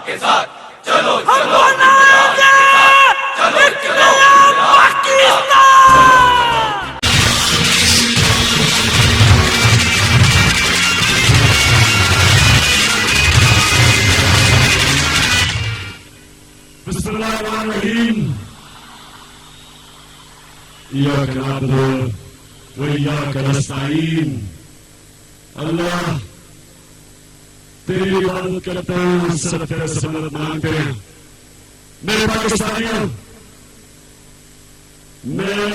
के साथ चलो हम चलो बनाएंगे चलो एक चलो नया Pakistan. Bismillahirrahmanirrahim. Iyyaka na'budu wa iyyaka nasta'in. अल्लाह तेरी इबादत करते हैं, सिर्फ तेरे से मदद मांगते हैं। मेरे पाकिस्तानियों, मैं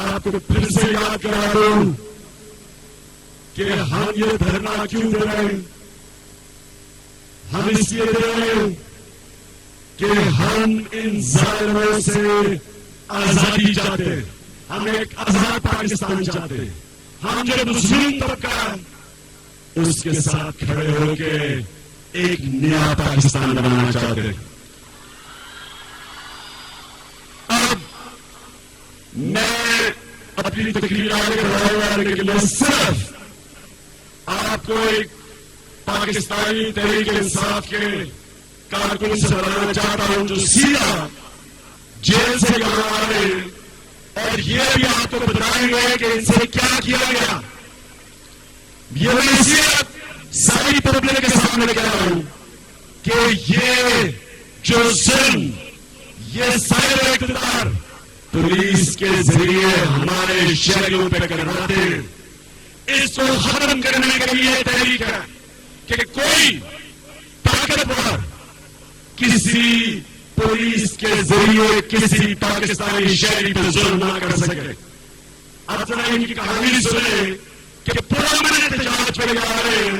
आपको फिर से याद करा दूं कि हम ये धरना क्यों दे रहे हैं। हम इसलिए दे रहे हैं कि हम इन जालिमों से आजादी चाहते हैं। हम एक आजाद पाकिस्तान चाहते हैं। हम जो मुस्लिम तबका उसके साथ खड़े होकर एक नया पाकिस्तान बनाना चाहते हैं। अब मैं अपनी तकरीर आगे बढ़ाने के लिए सिर्फ आपको एक पाकिस्तानी तहरीक इंसाफ के कारकुन से बनाना चाहता हूं जो सीधा जेल से यहां आ रहे हैं और ये भी आपको बताएंगे कि इनसे क्या किया गया। ये मैं इसलिए सारी पब्लिक के सामने कह रहा हूं कि ये जो जुल्म, ये सारे इक़्तिदार पुलिस के जरिए हमारे शहरियों पे करवाते हैं, इसको खत्म करने के लिए तहरीक है कि कोई ताकतवर किसी पुलिस के जरिए किसी पाकिस्तानी शहरी पर जुल्म ना कर सके। अब जरा इनकी कहानी सुने कि पुराने एहतजाज पे जा रहे हैं,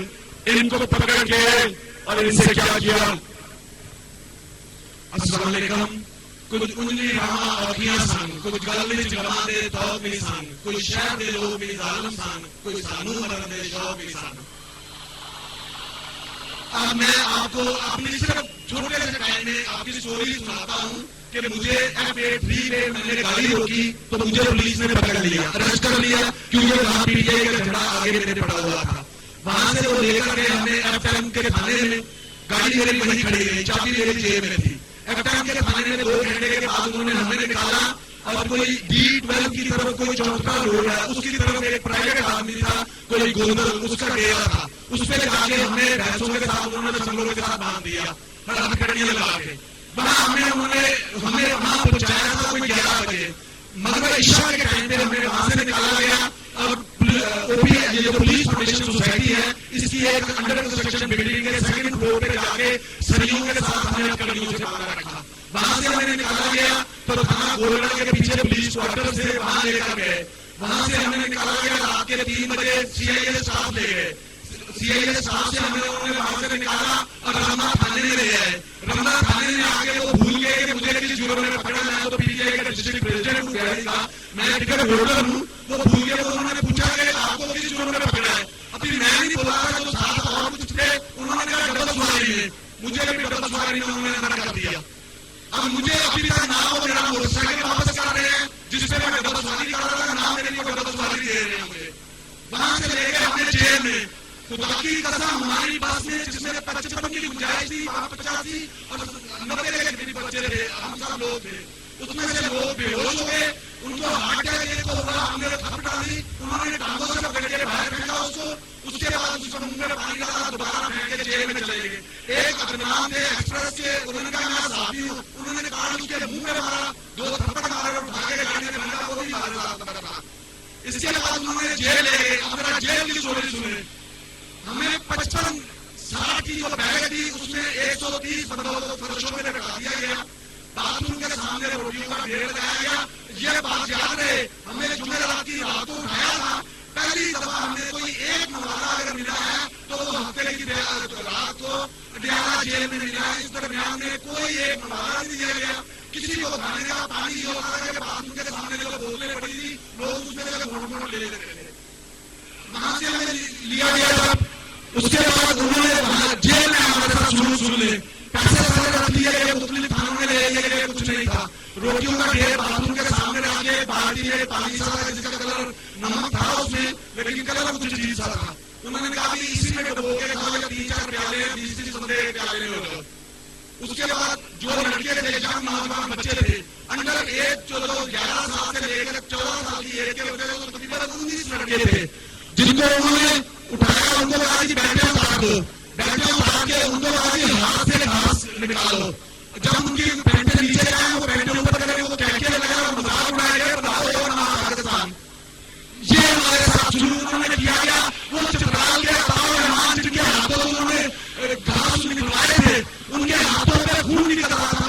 इनको पकड़ के और इनसे क्या किया। अस्सलाम वालेकुम। कुछ उन्नी रहा औखियां सन, कुछ गल जमा दे दौग भी सन, कुछ शहर दे लोग भी जालिम सन, कुछ सानू मरन दे शौक भी सन। अब मैं आपको अपनी सिर्फ छोटे से टाइम में आपकी स्टोरी सुनाता हूँ कि मुझे F83 पे मैंने गाड़ी रोकी तो मुझे पुलिस ने पकड़ लिया, अरेस्ट कर लिया, क्योंकि वहां पीटीआई का झंडा आगे मेरे पड़ा हुआ था। वहां से वो लेकर के हमने FM के थाने में, गाड़ी मेरी वहीं खड़ी रही, चाबी मेरी जेब में थी। FM के थाने में 2 घंटे के बाद उन्होंने हमें निकाला और कोई D12 की तरफ कोई चौथा लोग है, उसकी तरफ एक प्राइवेट आदमी था, कोई गोंदल, उसका डेरा था। उस पर जाके हमने भैंसों के साथ, उन्होंने संगलों के साथ बांध दिया, बड़ा हथकड़ियां लगा के बड़ा हमें वहां पहुंचाया था कोई 11 बजे। मगर ईशा के टाइम पे हमें वहां से निकाला गया और ओपी ये जो पुलिस फाउंडेशन सोसाइटी है, इसकी एक अंडर कंस्ट्रक्शन बिल्डिंग के 2nd फ्लोर पे जाके सरियों के साथ हमने हथकड़ियों से बांधा रखा। वहां से हमें निकाला गया तो थाना गोलगढ़ के पीछे पुलिस क्वार्टर से वहां लेकर गए। वहां से हमें निकाला गया रात के 3 बजे, सीआईए स्टाफ ले गए। सीआईए स्टाफ से हमें उन्होंने वहां से निकाला और रमना थाने में ले आए। रमना थाने में आके वो भूल गए कि मुझे किस जुर्म में पकड़ा, मैं तो पीटीआई का डिस्ट्रिक्ट प्रेसिडेंट हूँ, बिहारी का मैं टिकट होल्डर हूँ। वो भूल गए, उन्होंने पूछा कि आपको किस जुर्म में पकड़ा है। अभी मैं नहीं बोला था, जो साथ और कुछ थे उन्होंने कहा डबल सवारी में, मुझे भी डबल सवारी में उन्होंने अंदर कर दिया। अब मुझे अभी तक ना हो मेरा मोटरसाइकिल वापस कर रहे हैं जिसपे मैं डबल सवारी कर रहा था, ना मेरे को डबल सवारी दे रहे हैं मुझे। वहां से ले गए हमने जेल में। खुदा की कसम हमारी बस में जिसमें 55 की गुंजाइश थी, वहां 85 और 90 के बच्चे थे, हम सब लोग थे। उसमें से लोग बेहोश हो गए, उनको हार्ट अटैक को हुआ, हमने थप डाली, उन्होंने टांगों से पकड़ के बाहर फेंका उसको। उसके बाद उसको मुंह में पानी डाला, दोबारा फेंक के जेल में चले गए। एक अदनान थे एक्सप्रेस के, उन्होंने कहा मैं साथी हूँ, उन्होंने कहा उसके मुंह में मारा, 2 थप्पड़ मारे और उठा के गाड़ी में बंदा को भी मारा। इसके बाद उन्होंने जेल ले गए। अब मेरा जेल की स्टोरी सुने। हमें 55-60 की जो बैग थी उसमें 130 बंदों को फर्शों में रखा दिया गया। बाथरूम के सामने रोटियों का ढेर लगाया गया। ये बात याद रहे, हमें जुमेरात की रात को उठाया था। पहली दफा हमने कोई एक नवाला अगर मिला है तो वो हफ्ते की रात को डियाला जेल में मिला है। इस दरमियान में कोई एक नवाला नहीं दिया गया। किसी को खाने का पानी होता है, बाथरूम के सामने जो बोतलें पड़ी थी लोग उसमें से घोट ले लेते थे। वहां से हमें लिया गया था। उसके बाद उन्होंने वहां जेल में हमारे साथ सुन ले पैसे सारे रख लिए गए, मुख्तलिफ थानों में ले गए, कुछ नहीं था। रोटियों का ढेर बाथरूम के सामने रख के, बाल्टी में पानी सा जिसका कलर नमक था उसमें, लेकिन कलर कुछ अजीब सा था। उन्होंने कहा कि इसी में डुबो के खाओ, 3-4 प्याले 20-30 बंदे प्याले में हो जाओ। उसके बाद जो लड़के थे, यंग नौजवान बच्चे थे, अंडर एज जो लोग 11 साल से लेकर 14 साल की एज के होते थे, तो तकरीबन 19 लड़के थे जिनको उन्होंने उठाया। उनको कहा कि बैठे उतार दो, बैठे उतार के उनको कहा कि हाथ से घास निकालो। जब उनकी पैंटे नीचे जाए, वो पैंटे ऊपर करेंगे, वो कहके लगा मजाक उड़ाएंगे, बताओ पाकिस्तान। ये हमारे साथ शुरू उन्होंने किया गया। वो चित्राल के रहमान जिनके हाथों से उन्होंने घास निकलवाए थे, उनके हाथों पे खून निकल रहा था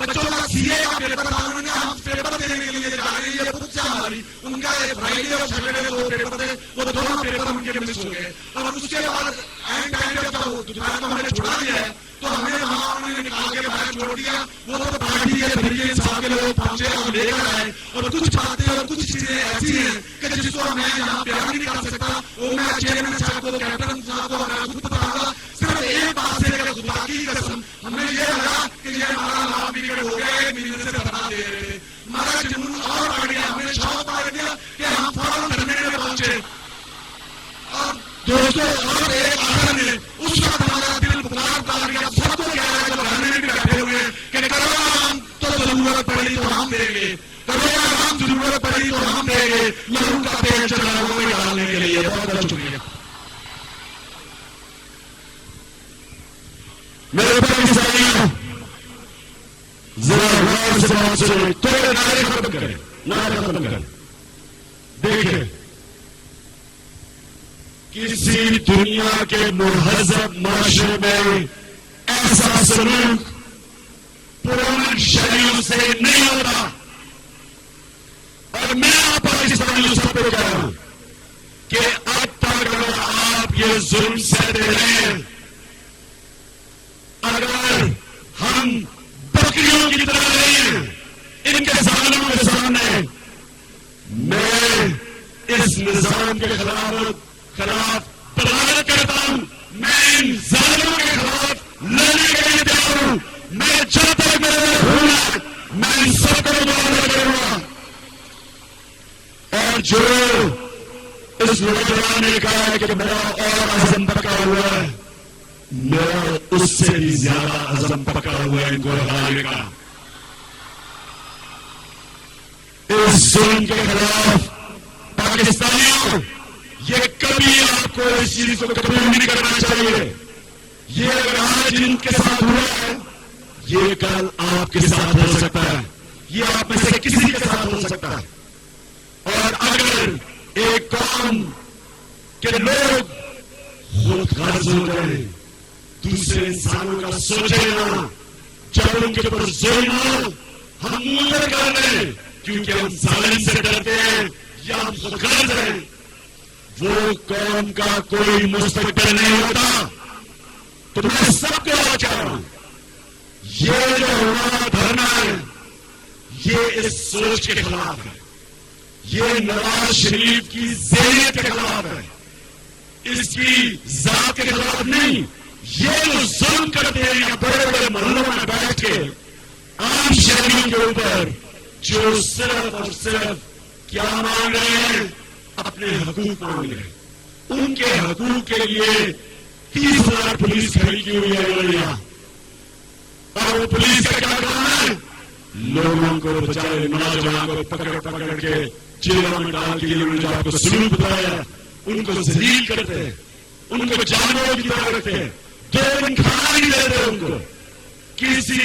बच्चों का सीए का पेपर था। उन्होंने हम पेपर देने के लिए जा रहे हैं, खुद से हमारी उनका फ्राइडे और सैटरडे दो पेपर थे, वो दोनों पेपर उनके मिस हो गए। और उसके बाद एंड टाइम पे जब दोपहर को हमने छोड़ा दिया है, तो हमें वहां उन्होंने निकाल के बाहर छोड़ दिया। वो तो पार्टी के तरीके इंसान के लोग पहुंचे और लेकर आए, और कुछ बातें और कुछ चीजें ऐसी हैं कि जिसको मैं यहाँ बयान नहीं कर सकता। वो मैं चेयरमैन साहब को, कैप्टन साहब को मैं खुद बताऊंगा। सिर्फ एक बात से खुदा की कसम, हमें ये लगा कि ये हमारा लाभ बिगड़ हो गया, मिलने से धरना दे रहे थे। हमारा जुनून और बढ़ गया, हमें शौक बढ़ गया कि हम फौरन धरने में पहुंचे। और दोस्तों, और एक आखिर में उस वक्त हमारा दिल पुकार कर गया, सबको कह रहा है जब धरने में बैठे हुए कि करोगा हम तो जरूरत पड़ी तो हम देंगे, करोगा हम जरूरत पड़ी तो हम देंगे, लहू का तेल चढ़ावों में डालने के लिए। बहुत बहुत शुक्रिया। मेरे पाकिस्तानियों, जरा गौर से बात सुनिए, थोड़े नारे खत्म करें, नारे खत्म करें। देखिए, किसी दुनिया के मुहज़्ज़ब माशरे में ऐसा सलूक पुरानी शरीयों से नहीं होता। और मैं आप पाकिस्तानियों सब को कह रहा हूं कि अब तक अगर आप ये जुल्म सहते रहे हैं, अगर हम बकरियों की तरह नहीं हैं इनके जालिमों के सामने, मैं इस निजाम के खिलाफ बगावत करता हूं। मैं इन जालिमों के खिलाफ लड़ने के लिए तैयार हूं। मैं जब तक मेरे में खून है, मैं इन सबको मुकाबला करूंगा। और जो इस नौजवान ने कहा है कि मेरा और अज़म पका हुआ है, मेरा उससे भी ज्यादा अज़म पका हुआ है इनको हराने का। इस जुल्म के खिलाफ पाकिस्तानियों, ये कभी आपको इस चीज को कबूल नहीं करना चाहिए। ये अगर आज इनके साथ हुआ है, ये कल आपके साथ हो सकता है, ये आप में से किसी के साथ हो सकता है। और अगर एक कौम के लोग खुद गर्ज हो गए, दूसरे इंसानों का सोचे ना, जब उनके ऊपर जुल्म हो हम मुंह कर लें क्योंकि हम जालिम से डरते हैं या हम खुद गर्ज हैं, वो कौम का कोई मुस्तकबिल नहीं होता। तो मैं सबको कह रहा हूं, ये जो हमारा धरना है, ये इस सोच के खिलाफ है, ये नवाज शरीफ की ज़हनियत के खिलाफ है, इसकी जात के खिलाफ नहीं। ये जो जुल्म करते हैं या बड़े बड़े मोहल्लों में बैठ के आम शहरियों के ऊपर, जो सिर्फ और सिर्फ क्या मांग रहे हैं, अपने हकूक मांग रहे हैं। उनके हकूक के लिए 30,000 पुलिस खड़ी की हुई है यहाँ। और वो पुलिस का क्या काम है? लोगों को बचाए, नौजवानों को पकड़ पकड़ के जेलों में डाल के उन्होंने जो आपको सलूक बताया, उनको जलील करते हैं, उनको जानवरों की तरह रखते हैं, 2 दिन खाना नहीं देते उनको। किसी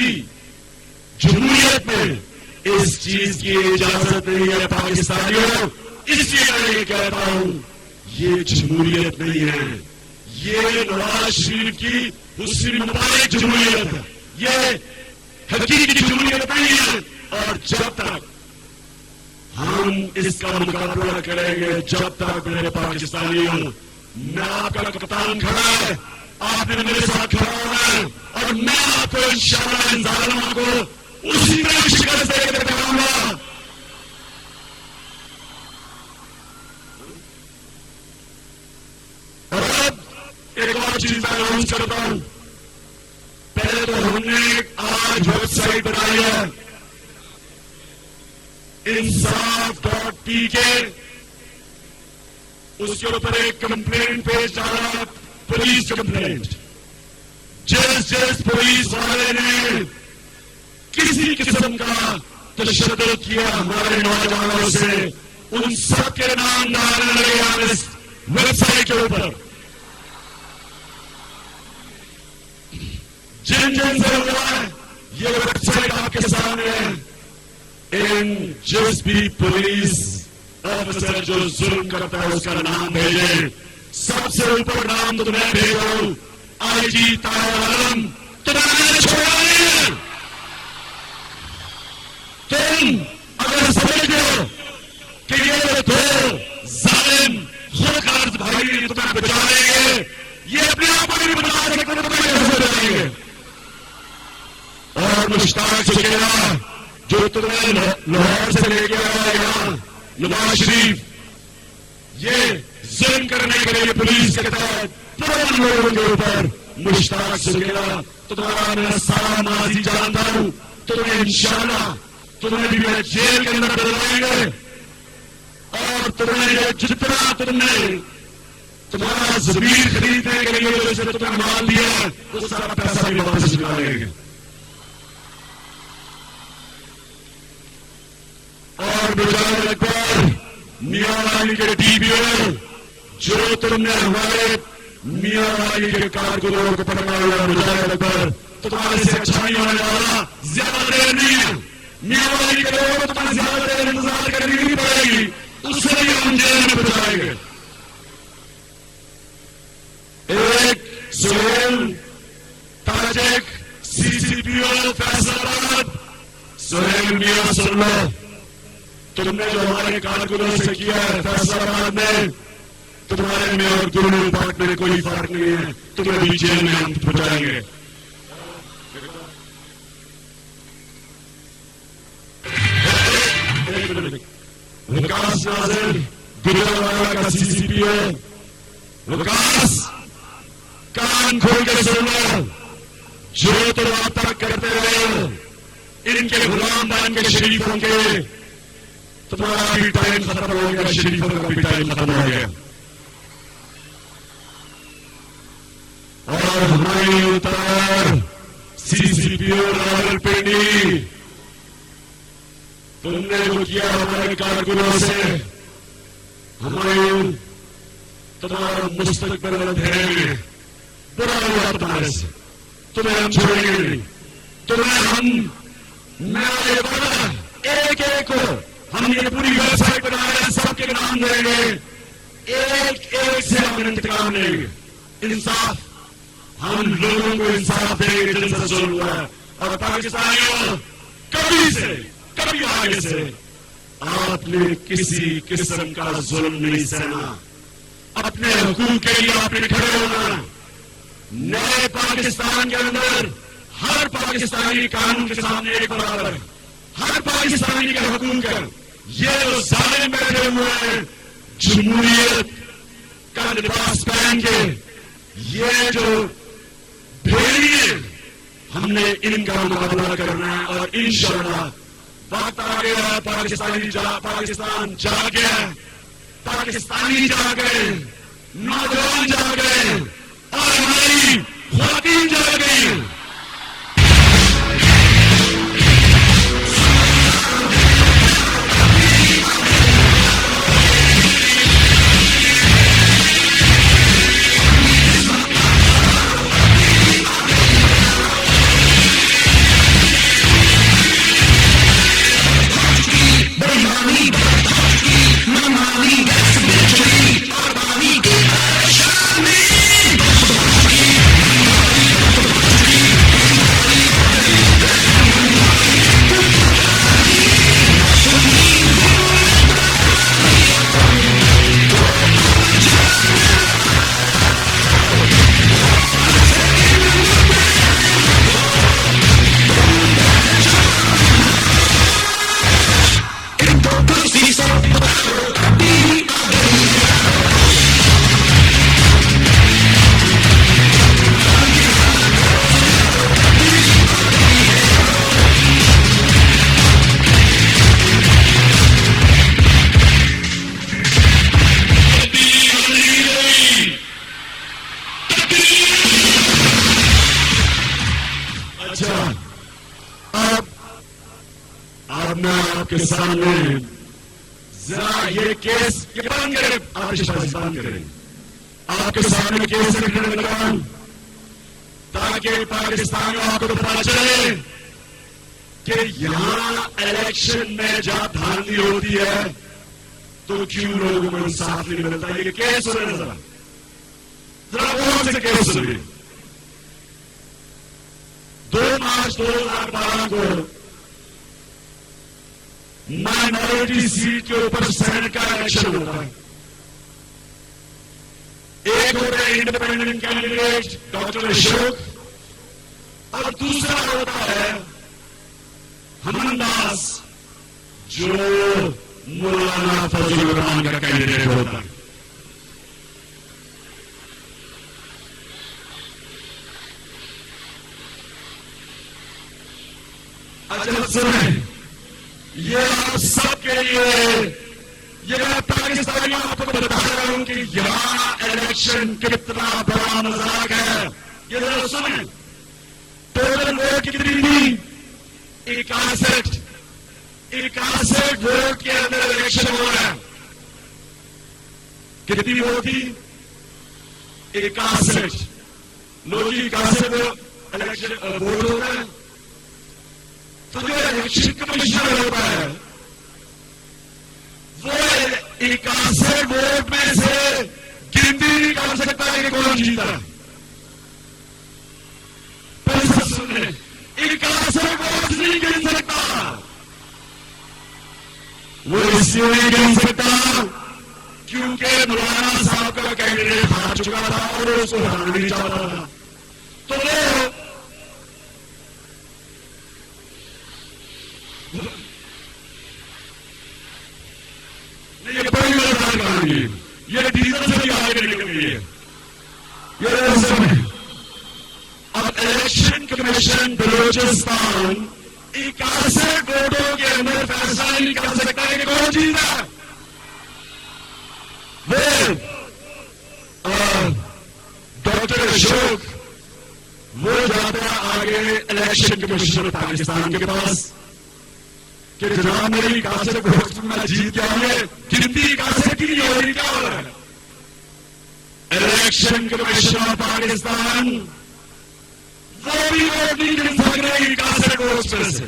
जमहूरियत में इस चीज की इजाजत नहीं है पाकिस्तानियों। इसलिए मैं ये कहता हूं, ये जमहूरियत नहीं है, ये नवाज शरीफ की हुस्न मुबारक जमहूरियत है, ये हकीकी जमहूरियत नहीं है। और जब तक हम इसका मुकाबला करेंगे, जब तक मेरे पाकिस्तानियों, मैं आपका कप्तान खड़ा है, आपने मेरे साथ खड़ा होना है, और मैं आपको इंशाअल्लाह इन जालिमों को उसी तरह शिकस्त देकर दिखाऊंगा। और अब एक और चीज मैं अनाउंस करता हूं। पहले तो हमने आज वेबसाइट बनाई है insaf.pk, उसके ऊपर एक कंप्लेंट पेज डाला, पुलिस कंप्लेंट। जिस पुलिस वाले ने किसी किस्म का तशद्दुद किया हमारे नौजवानों से, उन सबके नाम डालने लगे आप इस वेबसाइट के ऊपर। जिन जिन से हुआ है ये वेबसाइट आपके सामने है। इन जिस भी पुलिस ऑफिसर जो जुल्म करता है उसका नाम भेजे। सबसे ऊपर नाम तो मैं भेज रहा हूं, आईजी ताहिर आलम। तुम्हारे छोड़ा नहीं। तुम अगर समझते हो कि ये दो जालिम खुदगर्ज भाई तुम्हें बचा लेंगे, ये अपने आप को नहीं बचा सकते, तुम्हें कैसे बचाएंगे? और मुश्ताक सुखेला जो तुम्हें लाहौर से लेके आया यहाँ नवाज शरीफ, ये जुल्म करने के लिए पुलिस के तहत पुराने लोगों के ऊपर मुश्ताक सुखेला तुम्हारा मैं सारा माजी जानता हूं। तुम्हें इंशाल्लाह तुम्हें भी मैं जेल के अंदर डलवाएंगे और तुम्हें ये जितना तुमने तुम्हारा जमीन खरीदने के लिए जैसे तुम्हें माल दिया वो सारा पैसा भी वापस निकालेंगे। और मुजाहिद अकबर मियां वाली के डीबीओ जो तुमने हमारे मियां वाली के कारकुनों को पकड़ा हुआ मुजाहिद अकबर, तुम्हारे से अच्छा नहीं होने वाला। ज्यादा देर नहीं है, मियां वाली के लोगों को तुम्हें ज्यादा देर इंतजार करनी नहीं पड़ेगी, उससे भी हम जेल में पहुंचाएंगे। एक सुहेल ताजिक सीसीपीओ फैसलाबाद, सुहेल मियां सुन लो, तुमने जो हमारे कारकुनों से किया है फैसलाबाद में, तुम्हारे में और दोनों पार्ट में कोई फर्क नहीं है, तुम्हें भी जेल में हम पहुंचाएंगे। विकास नाजिर गुजरावाला का सीसीपीओ, विकास कान खोल के सुन लो, जो तुम आप तक करते रहे हो इनके गुलाम बन के शरीफों के, तुम्हारा भी टाइम खत्म हो गया, शरीफों का भी टाइम खत्म हो गया। और हमारे उतार सीसीपीओ रावलपिंडी, तुमने जो किया हमारे कारकुनों से, हमारे तुम्हारा मुस्तकबिल अंधेरे में बुरा हुआ तुम्हारे से, तुम्हें हम छोड़ेंगे नहीं। तुम्हें हम मैं ये पता एक एक को हम ये पूरी वेबसाइट बनाए सबके नाम देंगे, एक एक से हम इंतकाम लेंगे। इंसाफ हम लोगों को इंसाफ देंगे जिनसे जुल्म हुआ है। और पाकिस्तानियों कभी से कभी आगे से आपने किसी किस्म का जुल्म नहीं सहना, अपने हुकूक के लिए आपने खड़े होना। नए पाकिस्तान के अंदर हर पाकिस्तानी कानून के सामने एक बराबर है, हर पाकिस्तानी का हुकूक है। ये जो जालिम बैठे हुए हैं जमहूरियत का लिबास पहन के, ये जो भेड़िए, हमने इनका मुकाबला करना है। और इंशाअल्लाह वक्त आ गया, पाकिस्तान जाग गया, पाकिस्तानी जाग गए, नौजवान जाग गए और हमारी ख्वातीन जाग गई। Mama, we got some victory. Our mommy gave us a shot. अब मैं आपके सामने जरा ये केस ये बंद करें, आतिशबाजी बंद करें, आपके सामने केस रखने लगा हूं ताकि पाकिस्तानियों को पता चले कि यहां इलेक्शन में जब धांधली होती है तो क्यों लोगों को इंसाफ नहीं मिलता। ये केस सुने जरा कौन से केस सुनिए। 2 मार्च 2012 को माइनॉरिटी सीट के ऊपर सेनेट का इलेक्शन होता है। एक होता है इंडिपेंडेंट कैंडिडेट डॉक्टर अशोक और दूसरा होता है हमनदास जो मौलाना फजल रहमान का कैंडिडेट होता है। अच्छा सुने, ये आप सबके लिए ये मैं पाकिस्तानियों आपको बता रहा हूं कि यहां इलेक्शन कितना बड़ा मजाक है। ये जरा सुने, टोटल वोट कितनी थी? 61 वोट के अंदर इलेक्शन हो रहा है। कितनी वोट थी? 61 लोग 61 इलेक्शन वोट हो रहा है। तो जो इलेक्शन कमिश्नर होता है वो 61 वोट में से गिनती नहीं कर सकता कि कौन जीता है। पैसा सुनने 61 वोट नहीं गिन सकता। वो इसलिए नहीं गिन सकता क्योंकि मौलाना साहब का कैंडिडेट हार चुका था और उसको हराना नहीं चाहता था। तो ये बड़ी मजेदार कहानी है। ये डीजल से भी आगे निकल गई है। ये समय अब इलेक्शन कमीशन बलूचिस्तान 61 वोटों के अंदर फैसला नहीं कर सकता है कि कौन जीता। वो डॉक्टर अशोक वो जाता है आगे इलेक्शन कमीशन पाकिस्तान के पास कि जनाब मेरी 61 वोट मैं जीत गया हूं, गिनती 61 की नहीं हो रही, क्या हो रहा है? इलेक्शन कमीशन ऑफ पाकिस्तान वो भी वोट नहीं गिन सक रहे 61 वोट में से।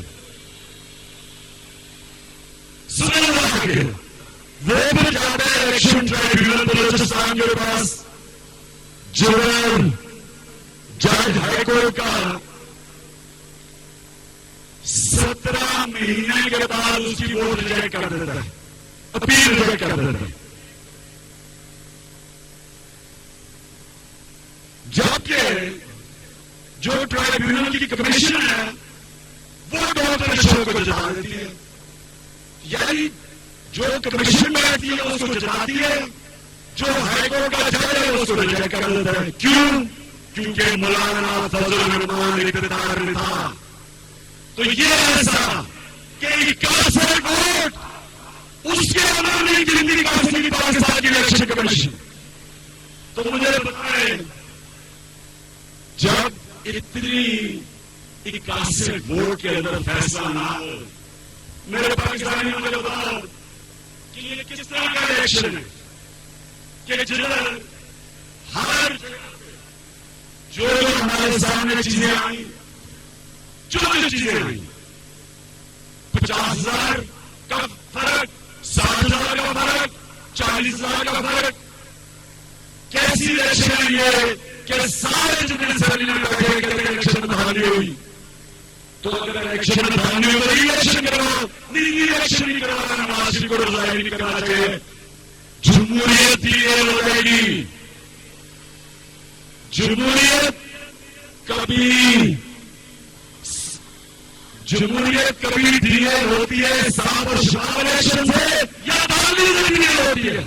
सुने आगे वो भी जाता है इलेक्शन ट्राइब्यूनल बलूचिस्तान के पास, जो जज हाईकोर्ट का 17 महीने के बाद उसकी वोट रिजेक्ट कर देता है, अपील रिजेक्ट कर देता है। जबकि जो ट्राइब्यूनल की कमीशन है वो डॉक्टर अशोक को जिता देती है, यानी जो कमीशन बैठती है उसको जिताती है, जो हाईकोर्ट का जज है उसको रिजेक्ट कर देता है। क्यों? क्योंकि मौलाना फजल रहमान इक़्तिदार में था। तो ये ऐसा कि 61 वोट उसके अंदर नहीं गिनती कर सकी पाकिस्तान की इलेक्शन कमीशन। तो मुझे बताएं, जब इतनी 61 वोट के अंदर फैसला ना हो, मेरे पाकिस्तानी मुझे बताओ कि ये किस तरह का इलेक्शन है कि जिधर हर जो हमारे सामने चीजें आई, जो चीजें आई, 50,000 का फर्क, 60,000 का फर्क, 40,000 का फर्क, कैसी इलेक्शन है ये कि सारे जितने सैनिक बैठे कहते इलेक्शन में धांधली हुई। तो अगर इलेक्शन में धांधली हो तो इलेक्शन करवाओ, नहीं इलेक्शन नहीं करवाना, नवाज शरीफ को रिजाइन नहीं करना चाहिए। जमहूरियत ये हो जाएगी। जमहूरियत कभी डिले होती है साफ और शफाफ इलेक्शन से या धांधली से डिले होती है।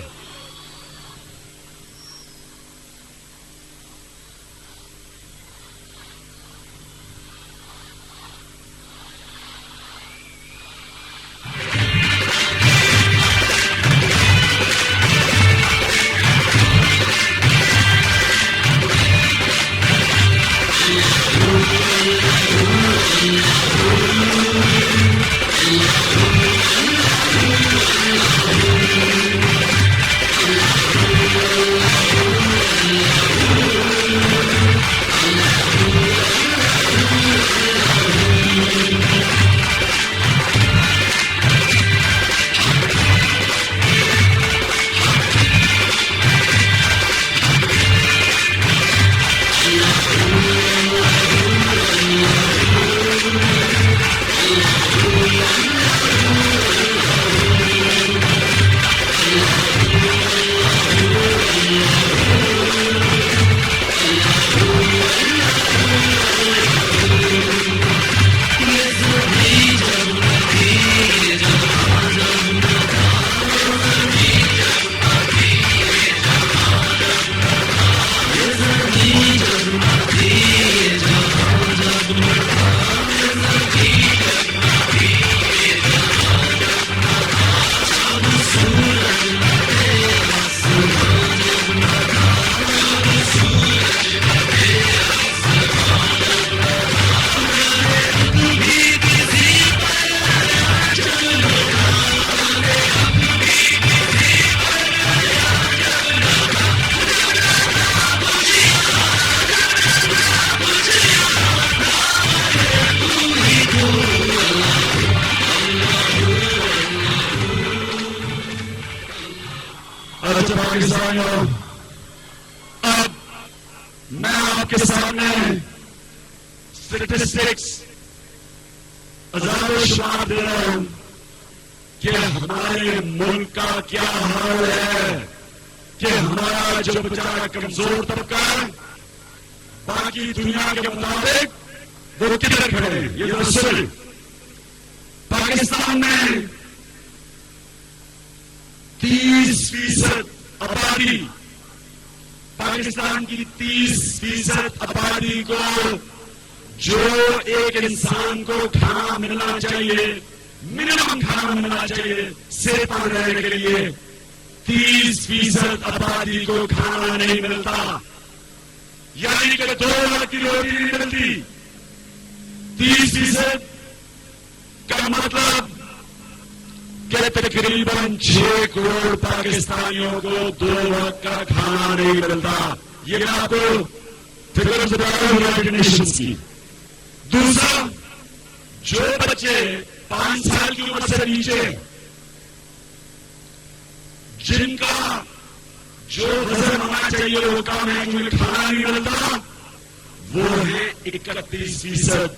पाकिस्तानियों, अब मैं आपके सामने स्टैटिस्टिक्स अजारो शुमार दे रहा हूं कि हमारे मुल्क का क्या हाल है, कि हमारा जो बेचारा कमजोर तबका है बाकी दुनिया के मुताबिक वो किधर खड़े हैं। ये दरअसल पाकिस्तान में 30% आबादी, पाकिस्तान की 30% आबादी को जो एक इंसान को खाना मिलना चाहिए, मिनिमम खाना मिलना चाहिए सेहत रहने के लिए, 30% आबादी को खाना नहीं मिलता, यानी कि 2 लाख की रोटी नहीं मिलती। 30% का मतलब कि तकरीबन 6 करोड़ पाकिस्तानियों को 2 वक्त का खाना नहीं मिलता। ये आपको फिगर बता रहा हूं यूनाइटेड नेशंस की। दूसरा, जो बच्चे 5 साल की उम्र से नीचे जिनका जो वजन होना चाहिए वो काम है, उन्हें खाना नहीं मिलता, वो है 31%,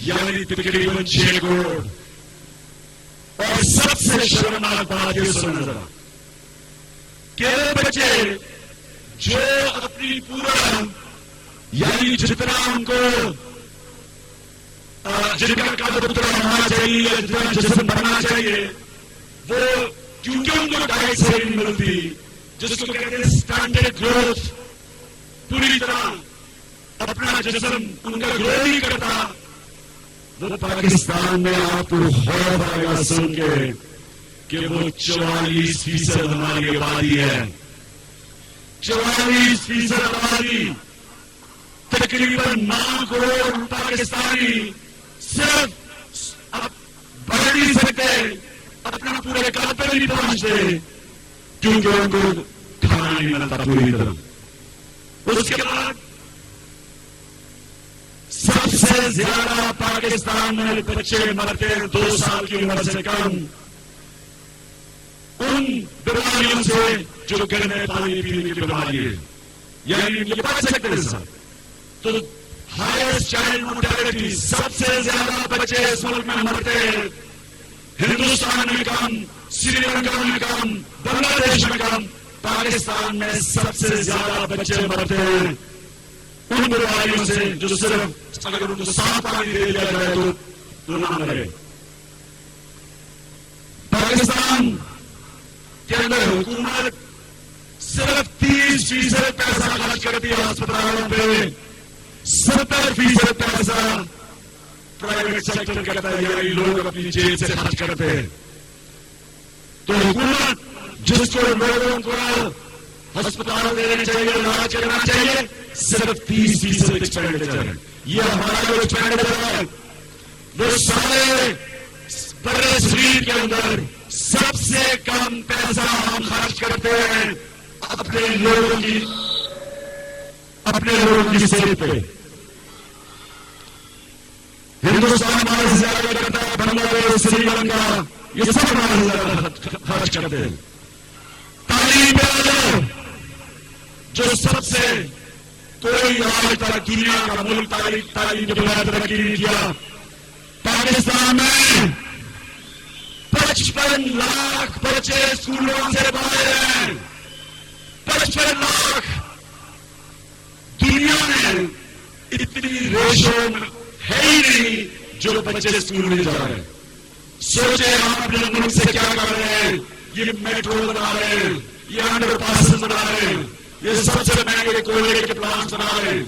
यानी तकरीबन 6 करोड़। और सबसे शर्मनाक बात यह सुना जरा कि बच्चे जो अपनी पूरा यानी जितना उनको जिनका कद उतना होना चाहिए या जितना जिस्म बनना चाहिए, वो क्योंकि उनको डाइट सही नहीं मिलती, जिसको कहते हैं स्टैंडर्ड ग्रोथ, पूरी तरह अपना जिस्म उनका ग्रो नहीं करता, वो पाकिस्तान में आपको खौफ आएगा सुन के कि वो 44% हमारी आबादी है। 44% आबादी, तकरीबन 9 करोड़ पाकिस्तानी सिर्फ अब बढ़ नहीं सकते, अपना पूरे कद पर नहीं पहुंचते क्योंकि उनको खाना नहीं मिलता पूरी तरह। उसके बाद सबसे ज्यादा पाकिस्तान में बच्चे मरते हैं 2 साल की उम्र से कम उन बीमारियों से जो गंदे पानी पीने की बीमारी है, यानी ये बच सकते हैं सर। तो हाईएस्ट चाइल्ड मोर्टेलिटी, सबसे ज्यादा बच्चे इस मुल्क में मरते हैं, हिंदुस्तान में कम, श्रीलंका में कम, बांग्लादेश में कम, पाकिस्तान में सबसे ज्यादा बच्चे मरते हैं उन बीमारियों से जो सिर्फ अगर उनको साफ पानी दे दिया जाए तो ना मरे। पाकिस्तान के अंदर हुकूमत सिर्फ 30% पैसा खर्च करती है अस्पतालों पे, 70% पैसा प्राइवेट सेक्टर करता है, यानी लोग अपनी जेब से खर्च करते हैं। तो हुकूमत जिसको लोगों को अस्पताल देने चाहिए, इलाज करना चाहिए, सिर्फ 30% एक्सपेंडिचर है। ये हमारा जो एक्सपेंडिचर है वो सारे बड़े शरीर के अंदर सबसे कम पैसा हम खर्च करते हैं अपने लोगों की सेहत पे। हिंदुस्तान हमारे से ज्यादा करता है, बांग्लादेश, श्रीलंका, ये सब हमारे से ज्यादा खर्च करते हैं। तालीम पे जो सबसे कोई आज तक दुनिया का मुल्क तालीम के बगैर तरक्की नहीं किया, पाकिस्तान में 55 लाख बच्चे स्कूलों से बाहर हैं। 55 लाख। दुनिया में इतनी रेशो है ही नहीं जो बच्चे स्कूल में जा रहे हैं। सोचे हम अपने मुल्क से क्या कर रहे हैं, ये मेट्रो बना रहे हैं, ये अंडरपास बना रहे हैं, ये सबसे महंगे कोयले के प्लांट बना रहे हैं,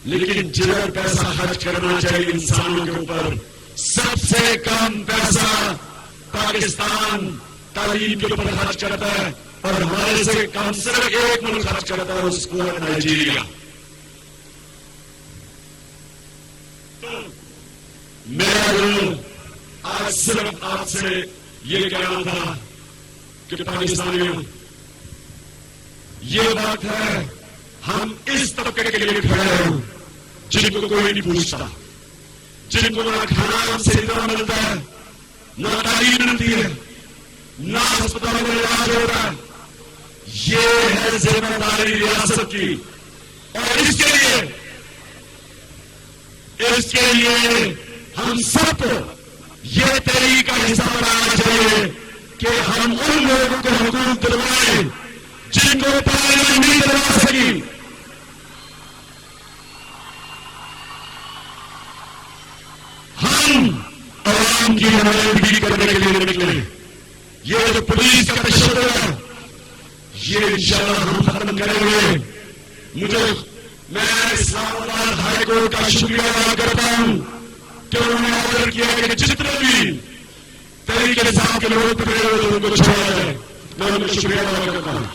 लेकिन जिधर पैसा खर्च करना चाहिए इंसानों के ऊपर, सबसे कम पैसा पाकिस्तान तालीम के ऊपर खर्च करता है, और हमारे से कम सिर्फ एक मुल्क खर्च करता है, उसको है नाइजीरिया। तो मेरा जो आज सिर्फ आपसे ये कहना था कि पाकिस्तानियों, ये बात है, हम इस तबके के लिए खड़े हैं जिनको कोई नहीं पूछता, जिनको ना खाना सही तरह मिलता है, ना तालीम मिलती है, ना अस्पतालों में इलाज होता है, ये है जिम्मेदारी रियासत की। और इसके लिए हम सबको ये तहरीक का हिस्सा बनाना चाहिए कि हम उन लोगों को हुकूक दिलवाएं जिनको पार्लियामेंट नहीं दिलवा सकी। हम आवाम की नुमाइंदगी करने के लिए निकले। ये जो पुलिस का तशद्दुद है, ये इंशाअल्लाह हम खत्म करेंगे। मैं इस्लामाबाद हाईकोर्ट का शुक्रिया अदा करता हूं कि उन्होंने ऑर्डर किया कि जितने भी तरीके साहब के लोग पकड़े हुए उनको छोड़ा जाए। मैं उनका शुक्रिया अदा करता हूं।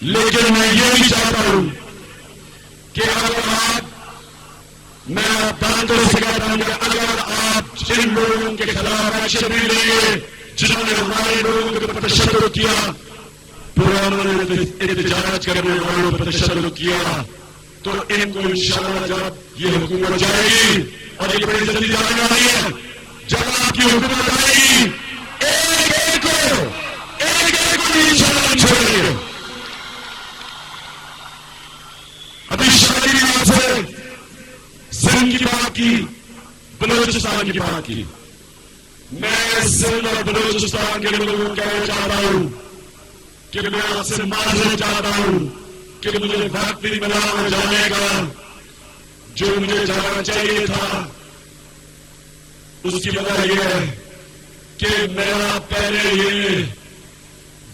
लेकिन मैं ये भी चाहता हूं कि मैं दांतों से कहता हूं कि अगर आप जिन लोगों के खिलाफ एक्शन नहीं लेंगे जिन्होंने हमारे लोगों के ऊपर तशद्दुद किया, पुरानों ने एहतजाज करने वालों पर तशद्दुद किया, तो इनको इंशाअल्लाह जब ये हुकूमत जाएगी, और ये बड़ी जल्दी जाने वाली है, जब आपकी हुकूमत आएगी एक एक को इंशाअल्लाह छोड़ेंगे। अभी शादी की बात से सिंध की बात की, बलूचिस्तान की बात की। मैं सिंध और बलूचिस्तान के लोगों को कहना चाहता हूं कि मैं आपसे माजरत चाहता हूं कि मुझे वक्त नहीं मिला जाने का जो मुझे जाना चाहिए था। उसकी वजह यह है कि मेरा पहले ये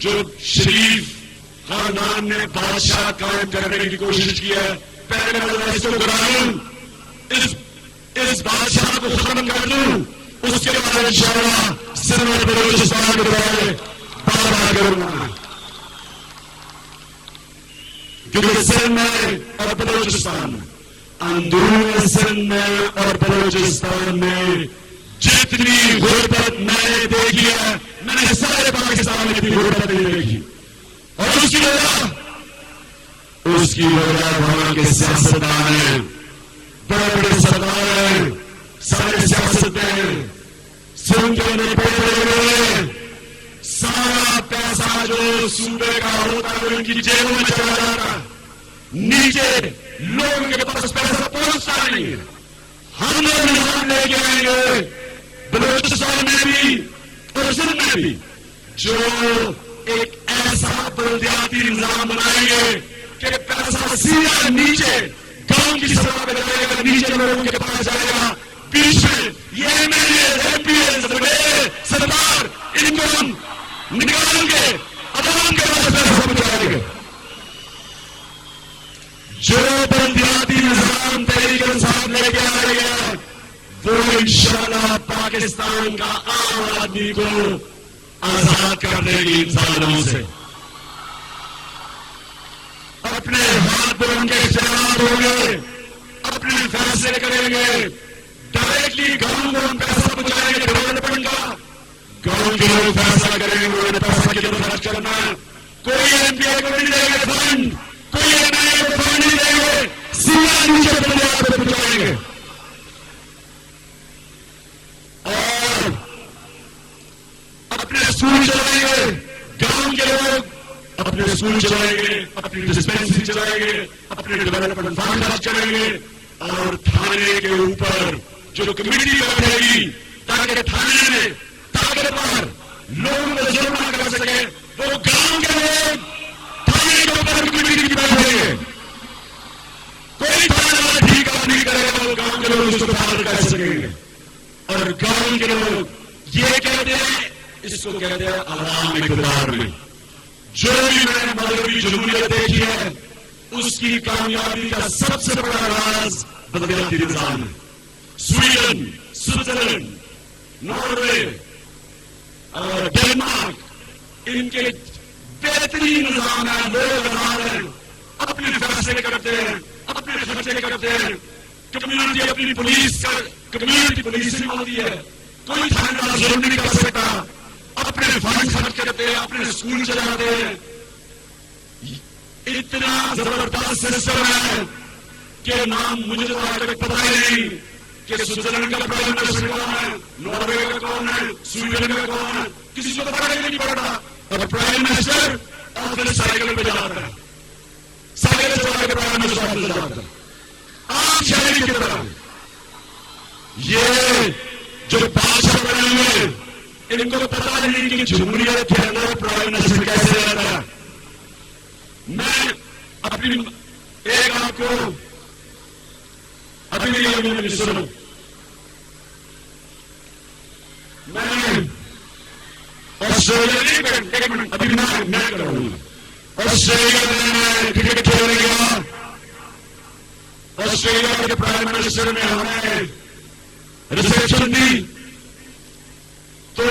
जो शरीफ खानदान ने बादशाह कायम करने की कोशिश की है, पहले मैं इसको कराऊं, इस बादशाह को खत्म कर दूं, उसके बाद इंशाअल्लाह सिंध और बलूचिस्तान के बारे बार करूंगा। क्योंकि सिंध में और बलूचिस्तान में, अंदरून सिंध में और बलूचिस्तान में जितनी गुर्बत मैंने देखी है, मैंने सारे पाकिस्तान में इतनी गुर्बत नहीं देखी। और उसकी वजह वहां के सियासतदान हैं, बड़े बड़े सरदार हैं, सारे सियासत हैं, सिंध के निपटे सारा पैसा जो सूबे का होता है उनकी जेबों में चला जाता है, नीचे लोगों के पास पैसा पहुंचता नहीं है। हम लोग निजाम लेके आएंगे बलूचिस्तान में भी और सिंध में भी, जो एक ऐसा बलदियाती निजाम बनाएंगे कि पैसा सीधा नीचे गांव की सभा में जाएगा, नीचे लोगों के पास जाएगा। बीच में ये एमपीएस सरदार इनको हम निकाल के अवाम के पास पैसा पहुंचाएंगे। जो बलदियाती निजाम तहरीक इंसाफ लेके आ रही है, वो इंशाअल्लाह पाकिस्तान का आम आदमी को आजाद कर देगी इंसानों से। अपने हाथ पर उनके इख्तियार होंगे, अपने फैसले करेंगे, डायरेक्टली गांव को हम पैसा पहुंचाएंगे डेवलपमेंट का, गांव के लोग फैसला करेंगे उन्होंने पैसा कितना खर्च करना है। कोई एमपीए को नहीं देंगे फंड, कोई एमएलए को फंड नहीं देंगे, सीधा नीचे पंजाब को पहुंचाएंगे। और अपने स्कूल चलाएंगे, गांव के लोग अपने स्कूल चलाएंगे, अपनी डिस्पेंसरी चलाएंगे, अपने डेवलपमेंट फंड खर्च करेंगे। और थाने के ऊपर जो कमेटी बैठेगी ताकि थाने में ताकत पर लोगों को जुर्माना कर सके, वो गांव के लोग थाने के ऊपर कमेटी बैठेंगे। कोई थाना ठीक नहीं करेगा, वो गांव के लोग उसको पालन कर सकेंगे। और गांव के लोग ये कहते हैं, इसको कहते हैं अवाम इक़्तिदार में। जो भी मैंने मगरबी जमहूरियत देखी है, उसकी कामयाबी का सबसे बड़ा राज बलदियाती निजाम है। स्वीडन, स्विट्जरलैंड, नॉर्वे और डेनमार्क, इनके बेहतरीन निजाम है। लोग अपने फैसले करते हैं, अपने खर्चे करते हैं। कम्युनिटी अपनी कम्युनिटी पुलिसिंग होती है, कोई थानेदार जुर्म नहीं कर सकता। अपने फंड खर्च करते हैं, अपने स्कूल चलाते हैं। इतना जबरदस्त सिस्टम है कि नाम मुझे तो आज तक पता ही नहीं कि स्विट्जरलैंड का प्राइम मिनिस्टर कौन है, नॉर्वे का कौन है, स्वीडन का कौन है, किसी को पता ही नहीं पड़ता। और प्राइम मिनिस्टर ऑफिस साइकिल पे जाता है, साइकिल चला के प्राइम मिनिस्टर ऑफिस जाता है, आम शहरी की तरह। ये जो बादशाह बने हुए, इनको पता नहीं कि जमहूरियत के अंदर प्राइम मिनिस्टर कैसे रहता है। मैं अपनी एक आपको अभी भी सुनो, मैं ऑस्ट्रेलिया एक मिनट अभी मैं करूंगा। ऑस्ट्रेलिया में क्रिकेट खेलने गया, ऑस्ट्रेलिया के प्राइम मिनिस्टर ने हमें रिसेप्शन दी, तो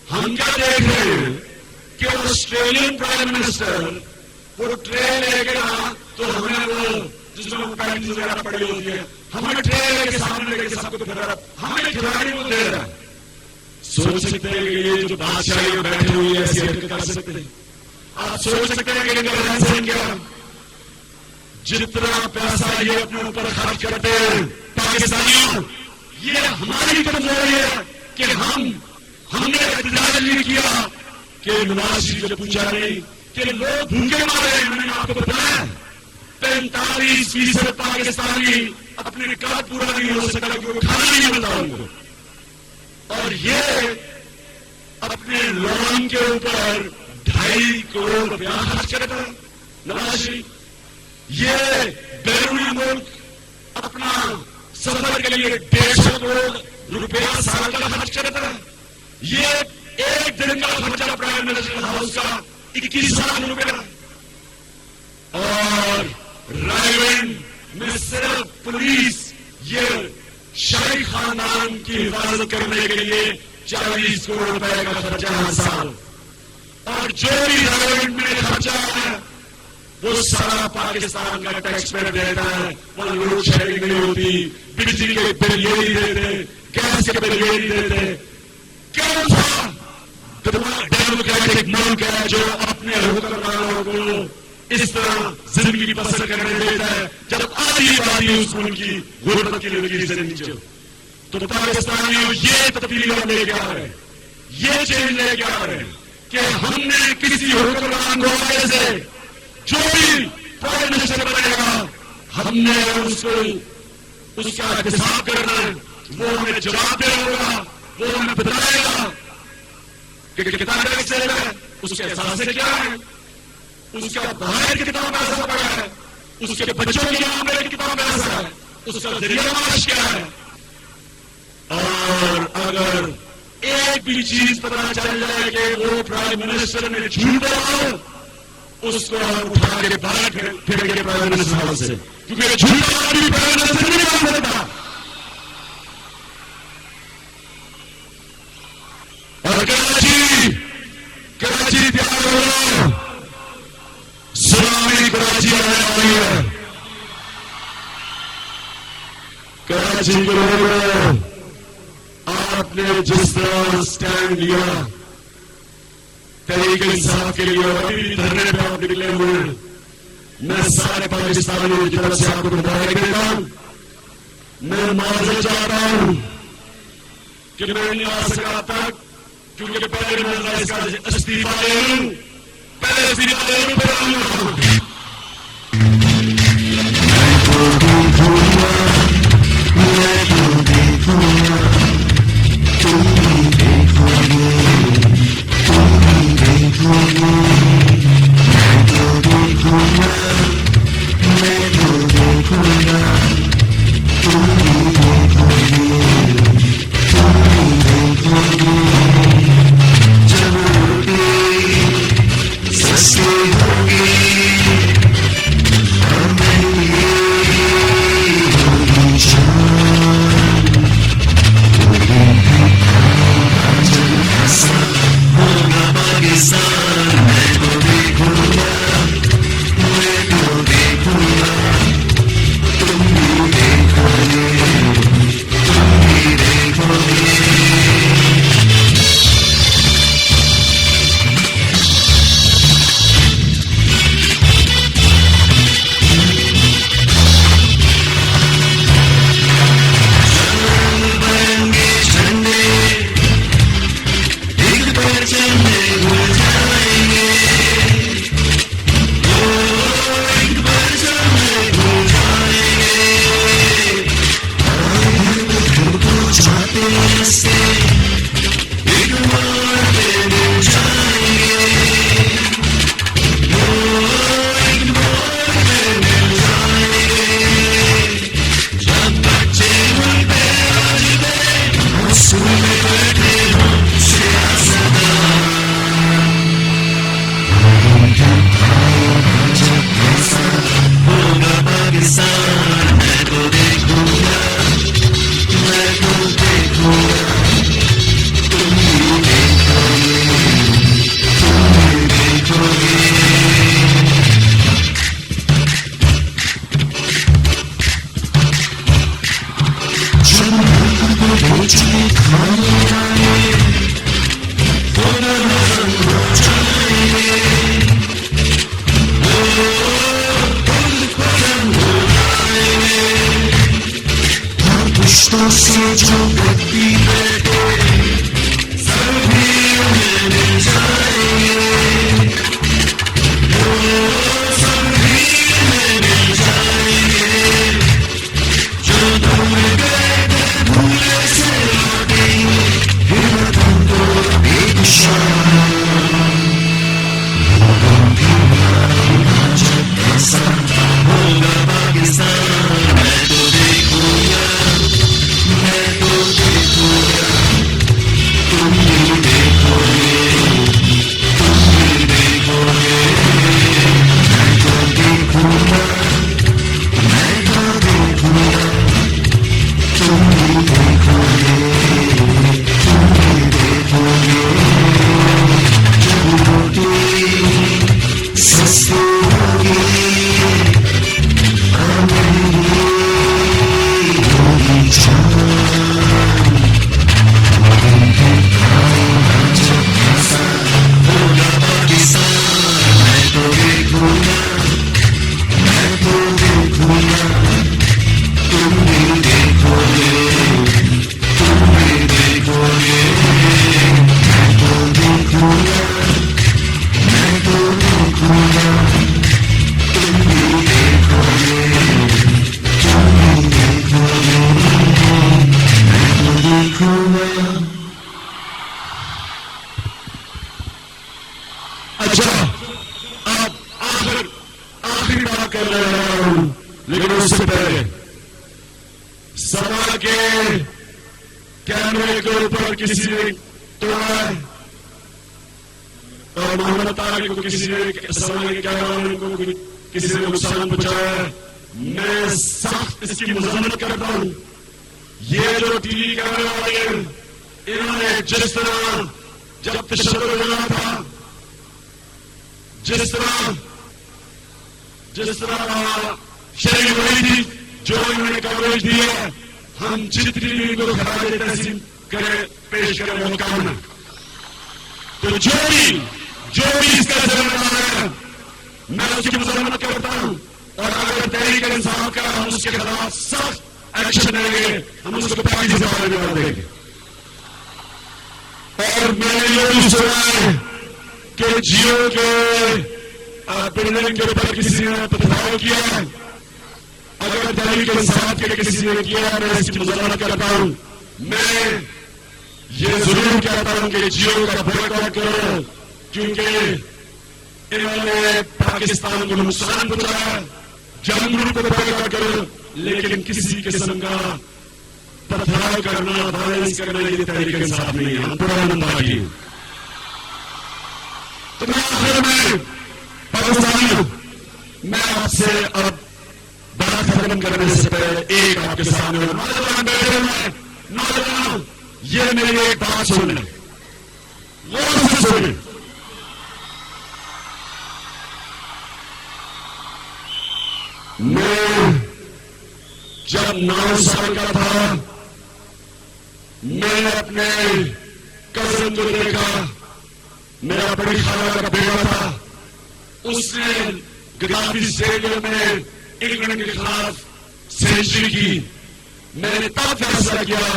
हम क्या देख रहे हैं कि ऑस्ट्रेलियन प्राइम मिनिस्टर वो ट्रे लेके ना, तो हमें वो जिसमें पैंट वगैरह पड़ी होती है, हमें ट्रे लेके सामने लेके सबको हमें खिलाड़ी को दे रहा है। सोच सकते हैं कि ये जो बादशाह बैठे हुए ऐसी हरकत कर सकते हैं? आप सोच सकते हैं कि इनका रहन सहन क्या? जितना पैसा ये अपने ऊपर खर्च करते हैं पाकिस्तानियों, ये हमारी कमजोरी है कि हमने इंतजार नहीं किया कि नवाज शरीफ ने पूछा नहीं कि लोग भूखे मारे। मैंने आपको बताया 45% पाकिस्तानी अपने कार्ड पूरा नहीं हो सका क्योंकि खाना नहीं मिलता उनको, और ये अपने लोन के ऊपर 2.5 करोड़ रुपया खर्च करता है नवाज शरीफ। ये बैरूनी मुल्क अपना सफर के लिए 150 करोड़ रुपया साल का खर्च करता है। ये एक दिन का खर्चा प्राइम मिनिस्टर हाउस का 21 लाख रुपया, और रायगंज में सिर्फ पुलिस ये शाही खानदान की हिफाजत करने के लिए 40 करोड़ रुपए का खर्चा हर साल, और जो भी रायगंज में खर्चा है वो सारा पाकिस्तान का टैक्स पेयर देता है। वहां लोड शेयरिंग नहीं होती, बिजली के बिल ये नहीं देते, गैस के बिल ये नहीं देते। क्यों था? डेमोक्रेटिक मुल्क है जो अपने हुक्मरानों को इस तरह जिंदगी बसर करने देता है जब आधी आबादी उस मुल्क की गुर्बत की जिंदगी से नीचे। तो पाकिस्तानियों ये तब्दीली लेके आ रहे हैं, ये चेंज लेके आ रहे हैं कि हमने किसी हुक्मरान को आगे से जो भी प्राइम मिनिस्टर बनेगा, हमने उसका हिसाब करना है, वो हमें जवाब देना होगा, वो हमें बताएगा कि कितना टैक्स है, उसके एहसास से क्या है, उसका बाहर के कितना पैसा पड़ा है, उसके बच्चों की आमदनी कितना पैसा है, उसका जरिया माश क्या है। और अगर एक भी चीज पता चल जाए कि वो प्राइम मिनिस्टर ने झूठ बोला, उसको हम उठा के बाहर फेंकेंगे प्राइम मिनिस्टर हाउस से, क्योंकि झूठा आदमी प्राइम मिनिस्टर नहीं बन सकता। और कराची तैयार हो रहा, सुनामी कराची आने वाली है। कराची के लोगों, आपने जिस तरह स्टैंड लिया तरीके इंसाफ के लिए, अभी भी धरने पे आप निकले हुए हैं, मैं सारे पाकिस्तानियों की तरफ से आपको मुबारक देता हूं। मैं माजरत चाहता हूं कि मैं नहीं आ सका तक, क्योंकि पहले मैं इसका इस्तीफा ले लूं, पहले इस्तीफा ले लूं, फिर आऊंगा। सस्ती होगी रिश्तों से जो व्यक्ति बैठे सभी उन्हें मिल जाएंगे, सभी उन्हें मिल जाएंगे। जो दूर गए भूले से लौटेंगे, हिम्मत हमको एक शाम ऐसा होगा पाकिस्तान। मैं तो देखूंगा, मैं तो देखूंगा, तुम भी देखोगे, तुम भी देखोगे। मैं तो देखूंगा, मैं तो देखूंगा, तुम भी देखोगे, तुम भी देखोगे। जब रोटी सस्ती आखिरी बात कर रहा हूं, लेकिन उससे पहले सभा के कैमरे के ऊपर किसी ने तोड़ा है और मोहम्मद तारिक को किसी ने सभा के कैमरे को किसी ने नुकसान पहुंचाया है। मैं सख्त इसकी मजम्मत करता हूं। ये जो टीवी कैमरे वाले हैं, इन्होंने जिस तरह जब तशद्दुद हुआ था, जिस तरह शेरिंग हुई थी, जो इन्होंने कवरेज दी है, हम जितनी भी इनको खराज तहसील करें पेश करें वो काम है। तो जो भी इसका जिम्मेदार है, मैं उसकी मजम्मत करता हूं। और अगर तहरीक इंसाफ का हम उसके खिलाफ सख्त एक्शन लेंगे, हम उसको पार्टी से बाहर निकाल देंगे। और मैंने ये भी सुना है कि जियो के बिल्डिंग के ऊपर किसी ने पथराव किया है। अगर तहरीक इंसाफ के किसी ने किया, मैं इसकी मजम्मत करता हूं। मैं ये जरूर कहता हूं कि जियो का बॉयकॉट करो, क्योंकि इन्होंने पाकिस्तान को नुकसान पहुंचाया। जंगलू को बॉयकॉट करो, लेकिन किसी किस्म का पथराव करना, वायलेंस करना, ये तहरीक इंसाफ नहीं है। हम पुराना पार्टी। तो मैं आखिर में पाकिस्तानियों, मैं आपसे अब बात खत्म करने से पहले एक आपके सामने नौजवान बैठे हुए, नौजवान ये मेरी एक बात सुन लें, गौर से सुने। मैं जब 9 साल का था, मैंने अपने कजन को देखा, मेरा बड़ी खाला का बेटा था, उसने गद्दाफी स्टेडियम में इंग्लैंड के खिलाफ सेंचुरी की। मैंने तब फैसला किया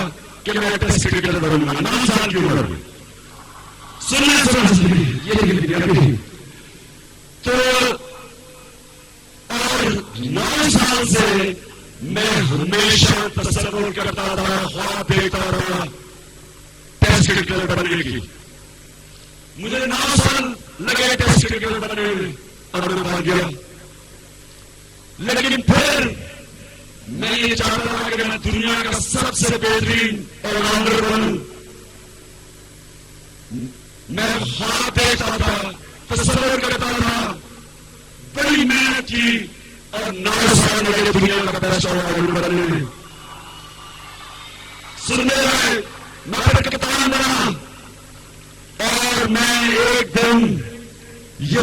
कि मैं टेस्ट क्रिकेटर बनूंगा 9 साल की उम्र में। सुनने ये तो और 9 साल से मैं हमेशा तसव्वुर करता था, ख्वाब देखता रहा टेस्ट क्रिकेटर बनने की। मुझे 9 साल लगे टेस्ट क्रिकेटर बनने में और मैं बन गया। लेकिन फिर मैं ये चाहता था कि मैं दुनिया का सबसे बेहतरीन ऑलराउंडर बनूं। मैं ख्वाब देखता था, तसव्वुर करता था, बड़ी मेहनत की और 9 साल लगे दुनिया का बेस्ट ऑलराउंडर बनने में। सुनने में मैं कप्तान बना और मैं एक दिन ये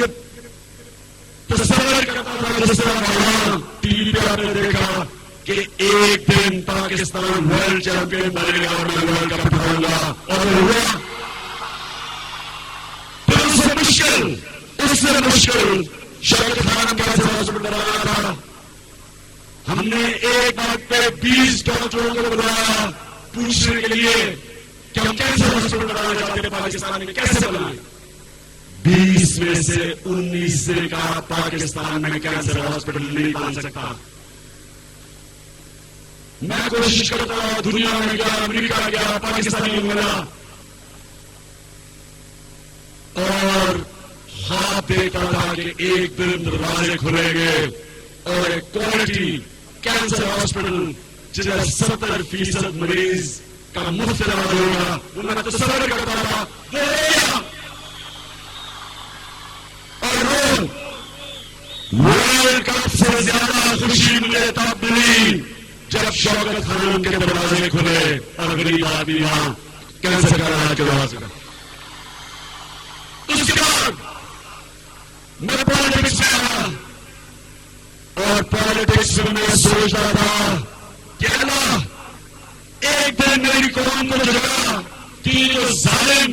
तस्वीर करता था, जिस तरह टीवी पे आपने देखा कि एक दिन पाकिस्तान वर्ल्ड चैंपियन बनेगा और मैं वर्ल्ड कप उठाऊंगा, और हुआ। फिर उससे मुश्किल शाहिद खान का था, हम हमने एक बात पे 20 डॉक्टरों को बुलाया पूछने के लिए कि हम कैसे हॉस्पिटल बनाना चाहते हैं पाकिस्तान में, कैसे बनाए। 20 में से 19 से कहा पाकिस्तान में कैंसर हॉस्पिटल नहीं बन सकता। मैं कोशिश करता हूं, दुनिया में गया, अमेरिका गया, पाकिस्तानी मिला और ख्वाब देखता था कि एक दिन दरवाजे खुलेंगे और एक क्वालिटी कैंसर हॉस्पिटल जिसमें 70% मरीज का मुफ्त इलाज होगा, वो मैं तस्वीर करता था। वो गया और वर्ल्ड कप से ज्यादा खुशी मुझे तब मिली जब शौकत खान के दरवाजे खुले और गरीब आदमी वहां कैंसर का इलाज करवा सका। उसके बाद मैं पॉलिटिक्स में आया और पॉलिटिक्स में मैं सोचता था कि अल्लाह एक दिन मेरी कौम को जगा कि जो जालिम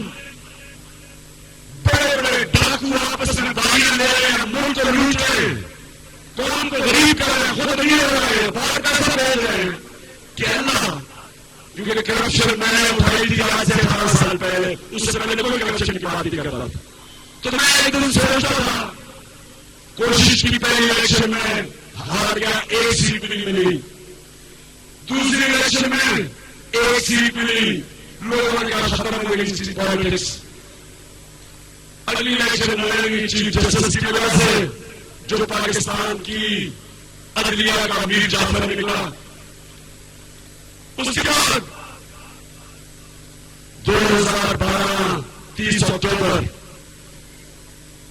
बड़े बड़े डाकू आपस में बागियां ले रहे हैं, मुल्क को लूट रहे हैं, कौम को गरीब कर रहे हैं, खुद नहीं हो रहे हैं, बाहर पैसा भेज रहे हैं कि अल्लाह, क्योंकि करप्शन मैंने उठाई थी आज से 18 साल पहले, उससे पहले कोई करप्शन की बात नहीं करता था। तो मैं एक दिन सोचता था, कोशिश की पहली इलेक्शन में हार गया, एक सीट भी नहीं मिली। दूसरी इलेक्शन में एक सीट मिली, लोगों ने कहा खत्म हो गई पॉलिटिक्स। अगली इलेक्शन में चीफ जस्टिस की वजह से जो पाकिस्तान की अदलिया का मीर जाफर निकला। उसके बाद 2012 30 अक्टूबर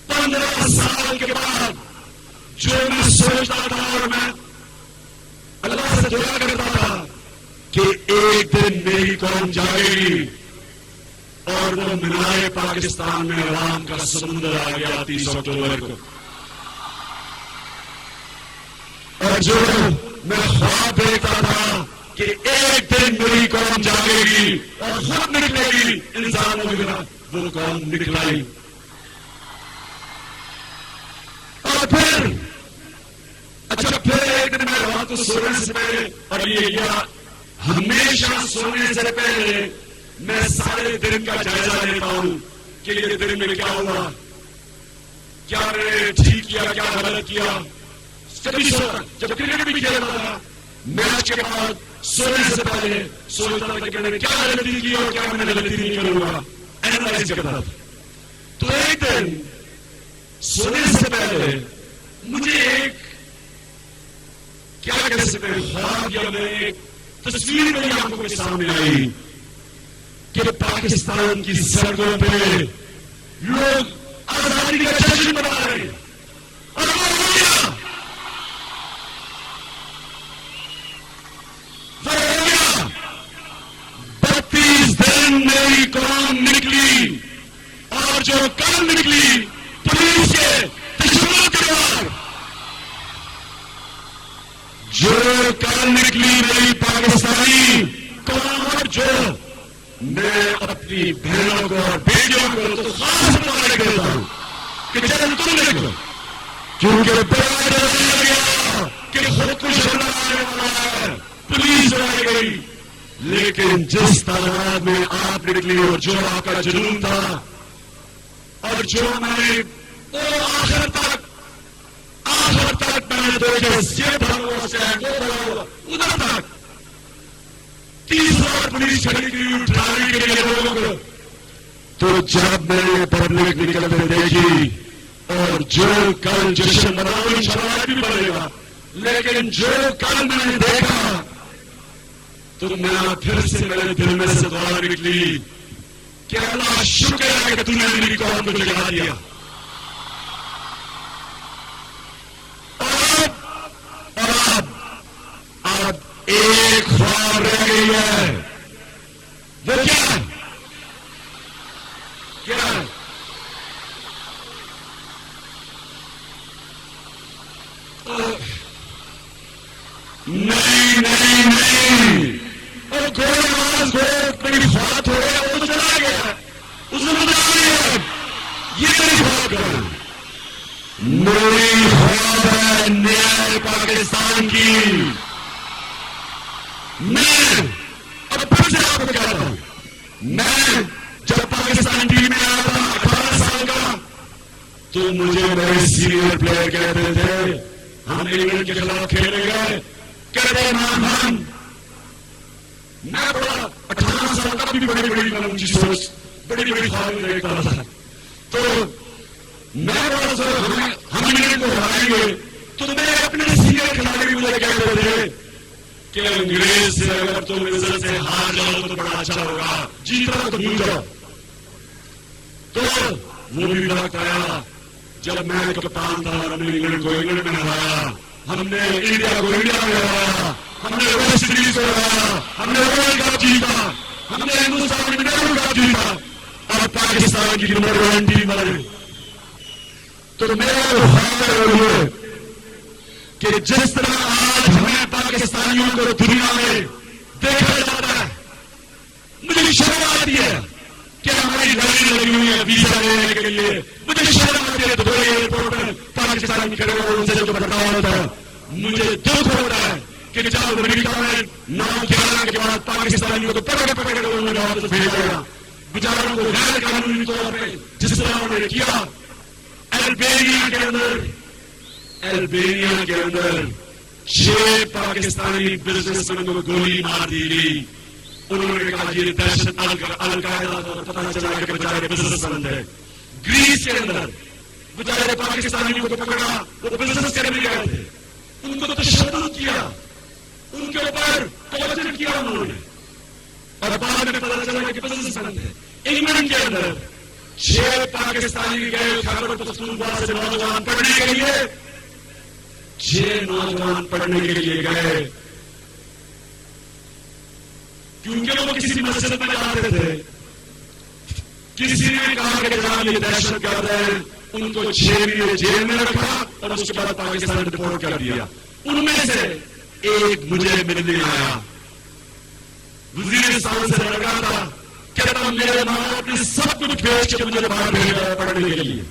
15 साल के बाद जो मैं सोचता था और मैं अल्लाह से दुआ करता था कि एक दिन मेरी कौम जाएगी और वो मीनारे पाकिस्तान में आवाम का समुद्र आ गया 30 अक्टूबर को। और जो मैं ख्वाब देखता था कि एक दिन मेरी कौम जागेगी और खुद निकलेगी इंसानों की तरह, वो कौम निकलाई। और फिर एक दिन मैं रात को सोने से पहले, और ये किया हमेशा सोने से पहले मैं सारे दिन का जायजा लेता हूं कि ये दिन में क्या हुआ, क्या मैंने ठीक किया, क्या गलत किया। कभी सोता, जब क्रिकेट भी खेलता था, मैच के बाद सोने से पहले सोचता था कि मैंने क्या गलती की और क्या मैंने गलती नहीं करूंगा, एनालाइज करता था। तो एक दिन सोने से पहले मुझे एक क्या कह सकते हैं ख्वाब या मैं एक तस्वीर मेरी आंखों के सामने आई कि पाकिस्तान की सड़कों पे लोग आजादी का जश्न मना रहे हैं और वो हो गया 32 दिन मेरी कौम निकली और जो कल निकली पुलिस के दुश्मनों के बाद, जो कल निकली मेरी पाकिस्तानी कौम, और जो मैं अपनी बहनों को और बेटियों को तो खास मुबारक देता हूं कि चल तुम देखो, क्योंकि बड़ा डर गया कि खुद कुछ होना आने वाला है, पुलिस आई गई। लेकिन जिस तादाद में आप निकली और जो आपका जुनून था और जो मैंने वो आखिर तक मैंने देखे, ये भरा हुआ से वो भरा हुआ उधर तक 30,000 पुलिस खड़ी की उठाने के लिए लोगों को। तो जब मैंने पब्लिक निकलते देखी और जो कल जश्न मनाओ इंशाअल्लाह भी बनेगा, लेकिन जो कल मैंने देखा तो मैं फिर से मेरे दिल में से दुआ निकली कि अल्लाह शुक्र है कि तूने मेरी कौम को जगा दिया। अब एक ख्वाब रह गई है, वो क्या है? क्या है? नहीं, और घोड़े आवाज घोड़े मेरी ख्वाब हो गया, वो तो चला गया, उसने बता दिया ये मेरी ख्वाब है। मेरी ख्वाब है न्याय पाकिस्तान की। सीनियर प्लेयर कहते थे हम इंग्लैंड के खिलाफ खेलेंगे, कहते मान मैं बड़ा 18 साल का भी बड़ी बड़ी ऊंची सोच, बड़ी बड़ी ख्वाहिश देखता था। तो मैं बड़ा सोच हम इंग्लैंड को हराएंगे, तो मेरे अपने सीनियर खिलाड़ी मुझे कहते थे कि अंग्रेज से अगर तुम इज्जत से हार जाओ तो बड़ा अच्छा होगा, जीतना तो भूल जाओ। तो वो भी वक्त आया जब मैं कप्तान था, हमने इंग्लैंड को इंग्लैंड में हराया, हमने इंडिया को इंडिया में हराया, हमने वेस्ट इंडीज को हराया, हमने वर्ल्ड कप जीता, हमने हिंदुस्तान में नेहरू कप जीता और पाकिस्तान की नंबर 1 टीम बनी। तो मेरा हाल है कि जिस तरह आज हमें पाकिस्तानियों को दुनिया में देखा जाता है, मुझे शर्म आती है कि हमारी लाइन लगी हुई है वीजा लेने के लिए, मुझे शर्म आती है दुबई एयरपोर्ट में पाकिस्तान खड़े हो उनसे जो बर्ताव होता है, मुझे दुख होता है कि जब अमेरिका में 9/11 के बाद पाकिस्तानियों को पकड़ पकड़ कर उन्होंने वापस भेजा, बेचारों को गैर कानूनी तौर पर जिस तरह उन्होंने किया। अल्बेनिया के अंदर 6 पाकिस्तानी बिजनेसमैन को गोली मार दी गई। उन्होंने कहा ये दहशत अलकायदा का पता चला कि बेचारे बिजनेसमैन थे। ग्रीस के अंदर बेचारे पाकिस्तानियों को पकड़ा, वो बिजनेस करने गए थे, उनको तशद्दुद किया, उनके ऊपर टॉर्चर किया उन्होंने और बाद में पता चला कि बिजनेसमैन थे। इंग्लैंड के अंदर 6 पाकिस्तानी गए खैबर पख्तूनख्वा से नौजवान पढ़ने के लिए, 6 नौजवान पढ़ने के लिए गए क्योंकि वो किसी मस्जिद में जाते थे। किसी ने कहा कि जनाब ये दहशतगर्द है, उनको 6 महीने जेल में रखा और उसके बाद पाकिस्तान रिपोर्ट कर दिया। उनमें से एक मुझे मिलने आया, वजीरिस्तान से लड़का था, कहता मेरे मां बाप ने सब कुछ बेच के मुझे बाहर भेजा पढ़ने के लिए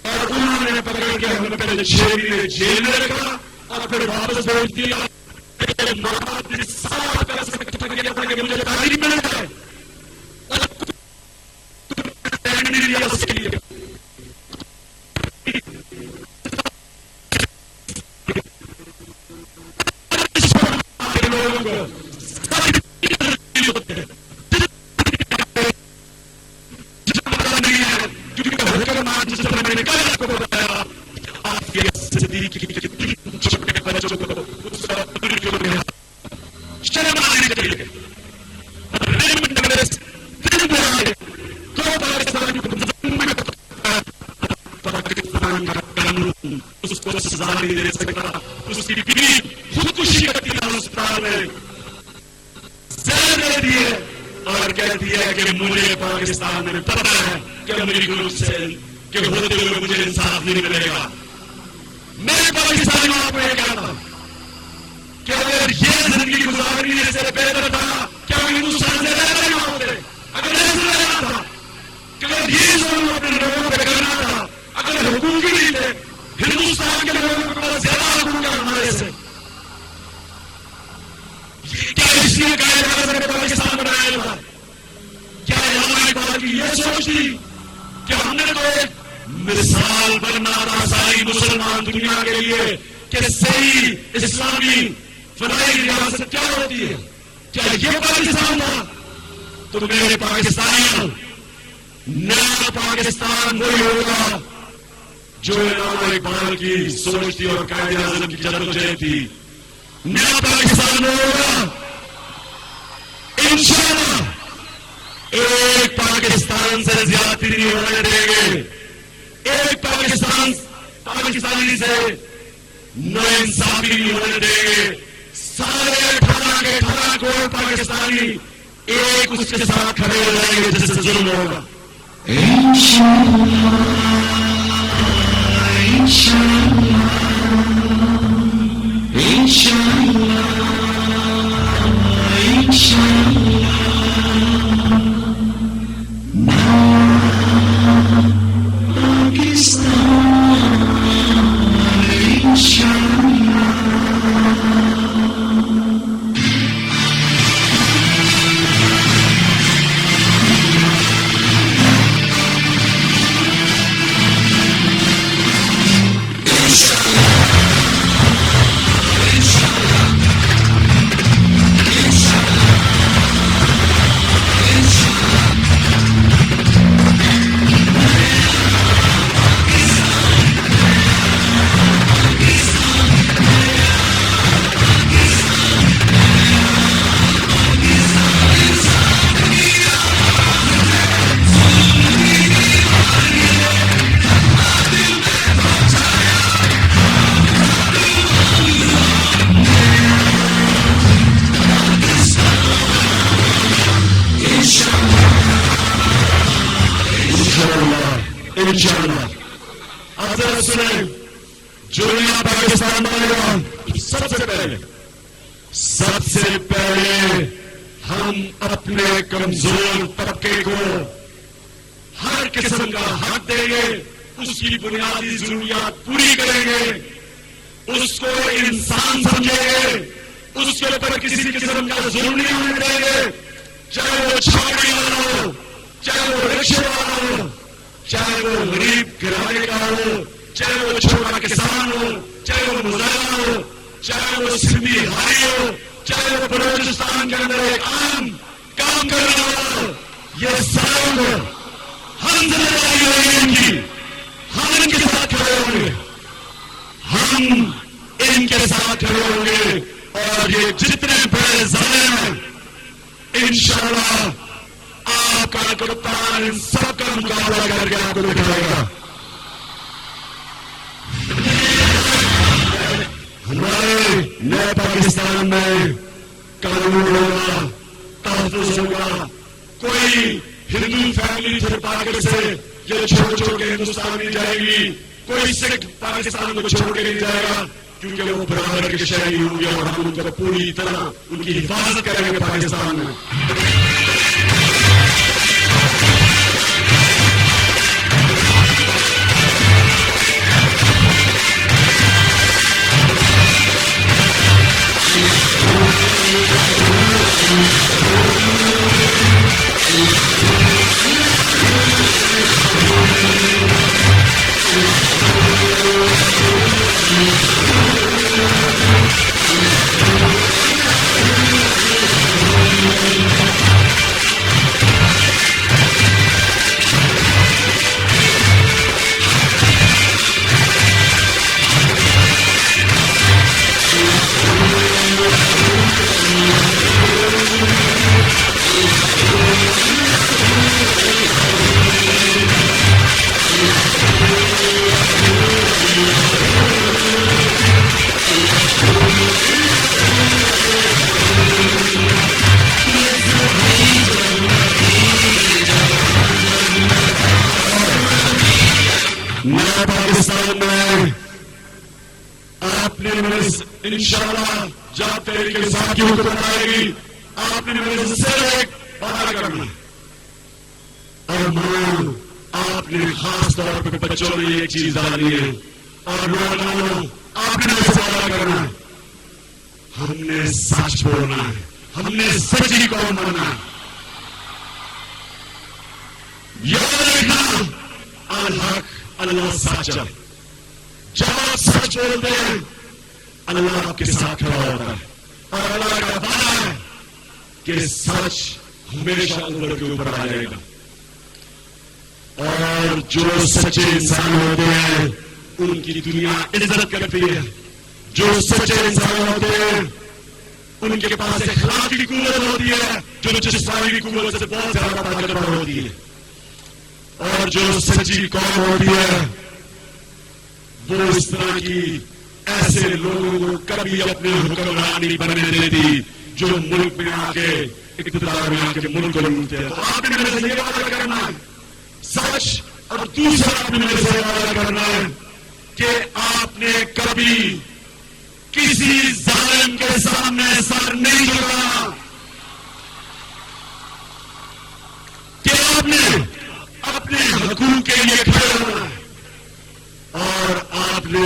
और उन्होंने पकड़ के हमें पहले 6 महीने जेल में रखा और फिर वापस भेज दिया। मां बाप ने सारा पैसा इकट्ठा किया था कि मुझे तालीम मिल जाए और उसके लिए लोगों को उसको सजा नहीं दे सकता, उसकी बीवी खुदकुशी करती है अस्पताल में, जहर दे दिए और कहती है कि मुझे पाकिस्तान में पता है कि मेरी ग्रुप से कि होते हुए मुझे इंसाफ नहीं मिलेगा। मैं पाकिस्तानियों को यह कहता कि अगर ये जिंदगी गुजारनी से बेहतर था क्या हिंदुस्तान से रह रहे होते, अगर ऐसा रहना था कि अगर ये जोन अपने लोगों पर करना था, अगर हुकूक ही नहीं थे हिंदुस्तान के लोगों को ज्यादा हुकूक है हमारे से, क्या इसलिए कहा जा रहा है पाकिस्तान बनाया था? क्या हमारी बात की ये सोच थी कि हमने तो एक मिसाल बनना था सारी मुसलमान दुनिया के लिए कि सही इस्लामी फलाई रियासत क्या होती है? क्या ये पाकिस्तान था? तो मेरे पाकिस्तानियों, नया पाकिस्तान वही होगा जो इमाम इकबाल की सोच थी और कायदे आज़म की जद्दोजहद थी। नया पाकिस्तान होगा इंशाअल्लाह। एक पाकिस्तान से ज्यादती नहीं होने देंगे, एक पाकिस्तानी से नाइंसाफी नहीं होने देंगे। सारे 18 के 18 करोड़ पाकिस्तानी एक उसके साथ खड़े हो जाएंगे जिससे जुल्म होगा। इंशाअल्लाह। अब जरा सुने, जो यहाँ पाकिस्तान बनेगा सबसे पहले हम अपने कमजोर तबके को हर किस्म का हक देंगे, उसकी बुनियादी जरूरियात पूरी करेंगे, उसको इंसान समझेंगे, उसके ऊपर किसी किस्म का जुल्म नहीं होने देंगे, चाहे वो छावनी वाला हो, चाहे वो रिक्शे वाला हो, चाहे वो गरीब घराने का हो, चाहे वो छोटा किसान हो, चाहे वो मुजाहिर हो, चाहे वो सिंधी हारी हो, चाहे वो बलूचिस्तान के अंदर एक आम काम कर रहा हो, ये सारों को हम जिम्मेदारी होगी इनकी, हम इनके साथ खड़े होंगे, हम इनके साथ खड़े होंगे और ये जितने बड़े जालिम हैं इंशाअल्लाह आपका कप्तान इन सबका मुकाबला करके आपको दिखाएगा। हमारे नए पाकिस्तान में कानून होगा, तहफ़्फ़ुज़ होगा, कोई हिंदू फैमिली फिर पाकिस्तान से ये छोड़ के हिंदुस्तान नहीं जाएगी, कोई सिख पाकिस्तान को छोड़ के नहीं जाएगा, क्योंकि वो बराबर के शहरी होंगे और हम उनको पूरी तरह उनकी हिफाजत करेंगे पाकिस्तान में। नया पाकिस्तान में आपने मेरे इंशाअल्लाह जब तेरी के साथ की हुकूमत आएगी, आपने मेरे से एक वादा करना और मानो आपने खास तौर पर बच्चों में एक चीज डाली है और नौजवानों आपने मेरे से वादा करना है, हमने सच बोलना है, हमने सच्ची कौम बनना है। याद रखना अल हक अल्लाह सच्चा, जब आप सच बोलते हैं अल्लाह आपके साथ खड़ा होता है और अल्लाह का वादा है कि सच हमेशा ऊपर के ऊपर आ जाएगा। और जो सच्चे इंसान होते हैं उनकी दुनिया इज्जत करती है, जो सच्चे इंसान होते हैं उनके पास इखलाकी कुव्वत होती है जो जिस्मानी कुव्वत से बहुत ज्यादा ताकतवर होती है। और जो सच्ची कौम होती है वो इस तरह की ऐसे लोगों को कभी अपने हुक्मरान नहीं बनने देती जो मुल्क में आके इक़्तिदार में आके मुल्क को लूटते हैं। तो आपने मेरे से ये वादा करना है सच, और दूसरा आपने मेरे से वादा करना है कि आपने कभी किसी जालिम के सामने सर नहीं झुकाना, कि आपने अपने हकूक के लिए खड़े होना है और आपने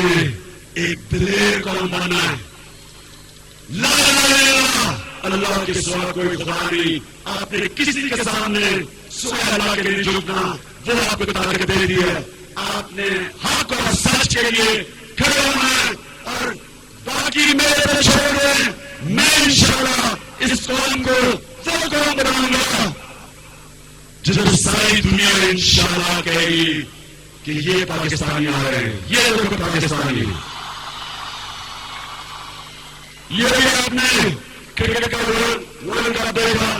एक दिलेर कौम बनना है। ला इलाहा इल्लल्लाह, अल्लाह के सिवा कोई खुदा नहीं, आपने किसी के सामने सिवाय अल्लाह के लिए झुकना, वो आपको ताकत दे दी है। आपने हक और सच के लिए खड़े होना है और बाकी मेरे पे छोड़ दें, मैं इंशाअल्लाह इस कौम को वो कौम बनाऊंगा जिधर सारी दुनिया इंशाअल्लाह कहेगी कि ये पाकिस्तानी आ रहे हैं, ये लोग पाकिस्तानी हैं। ये भी आपने क्रिकेट का वर्ल्ड कप देखा,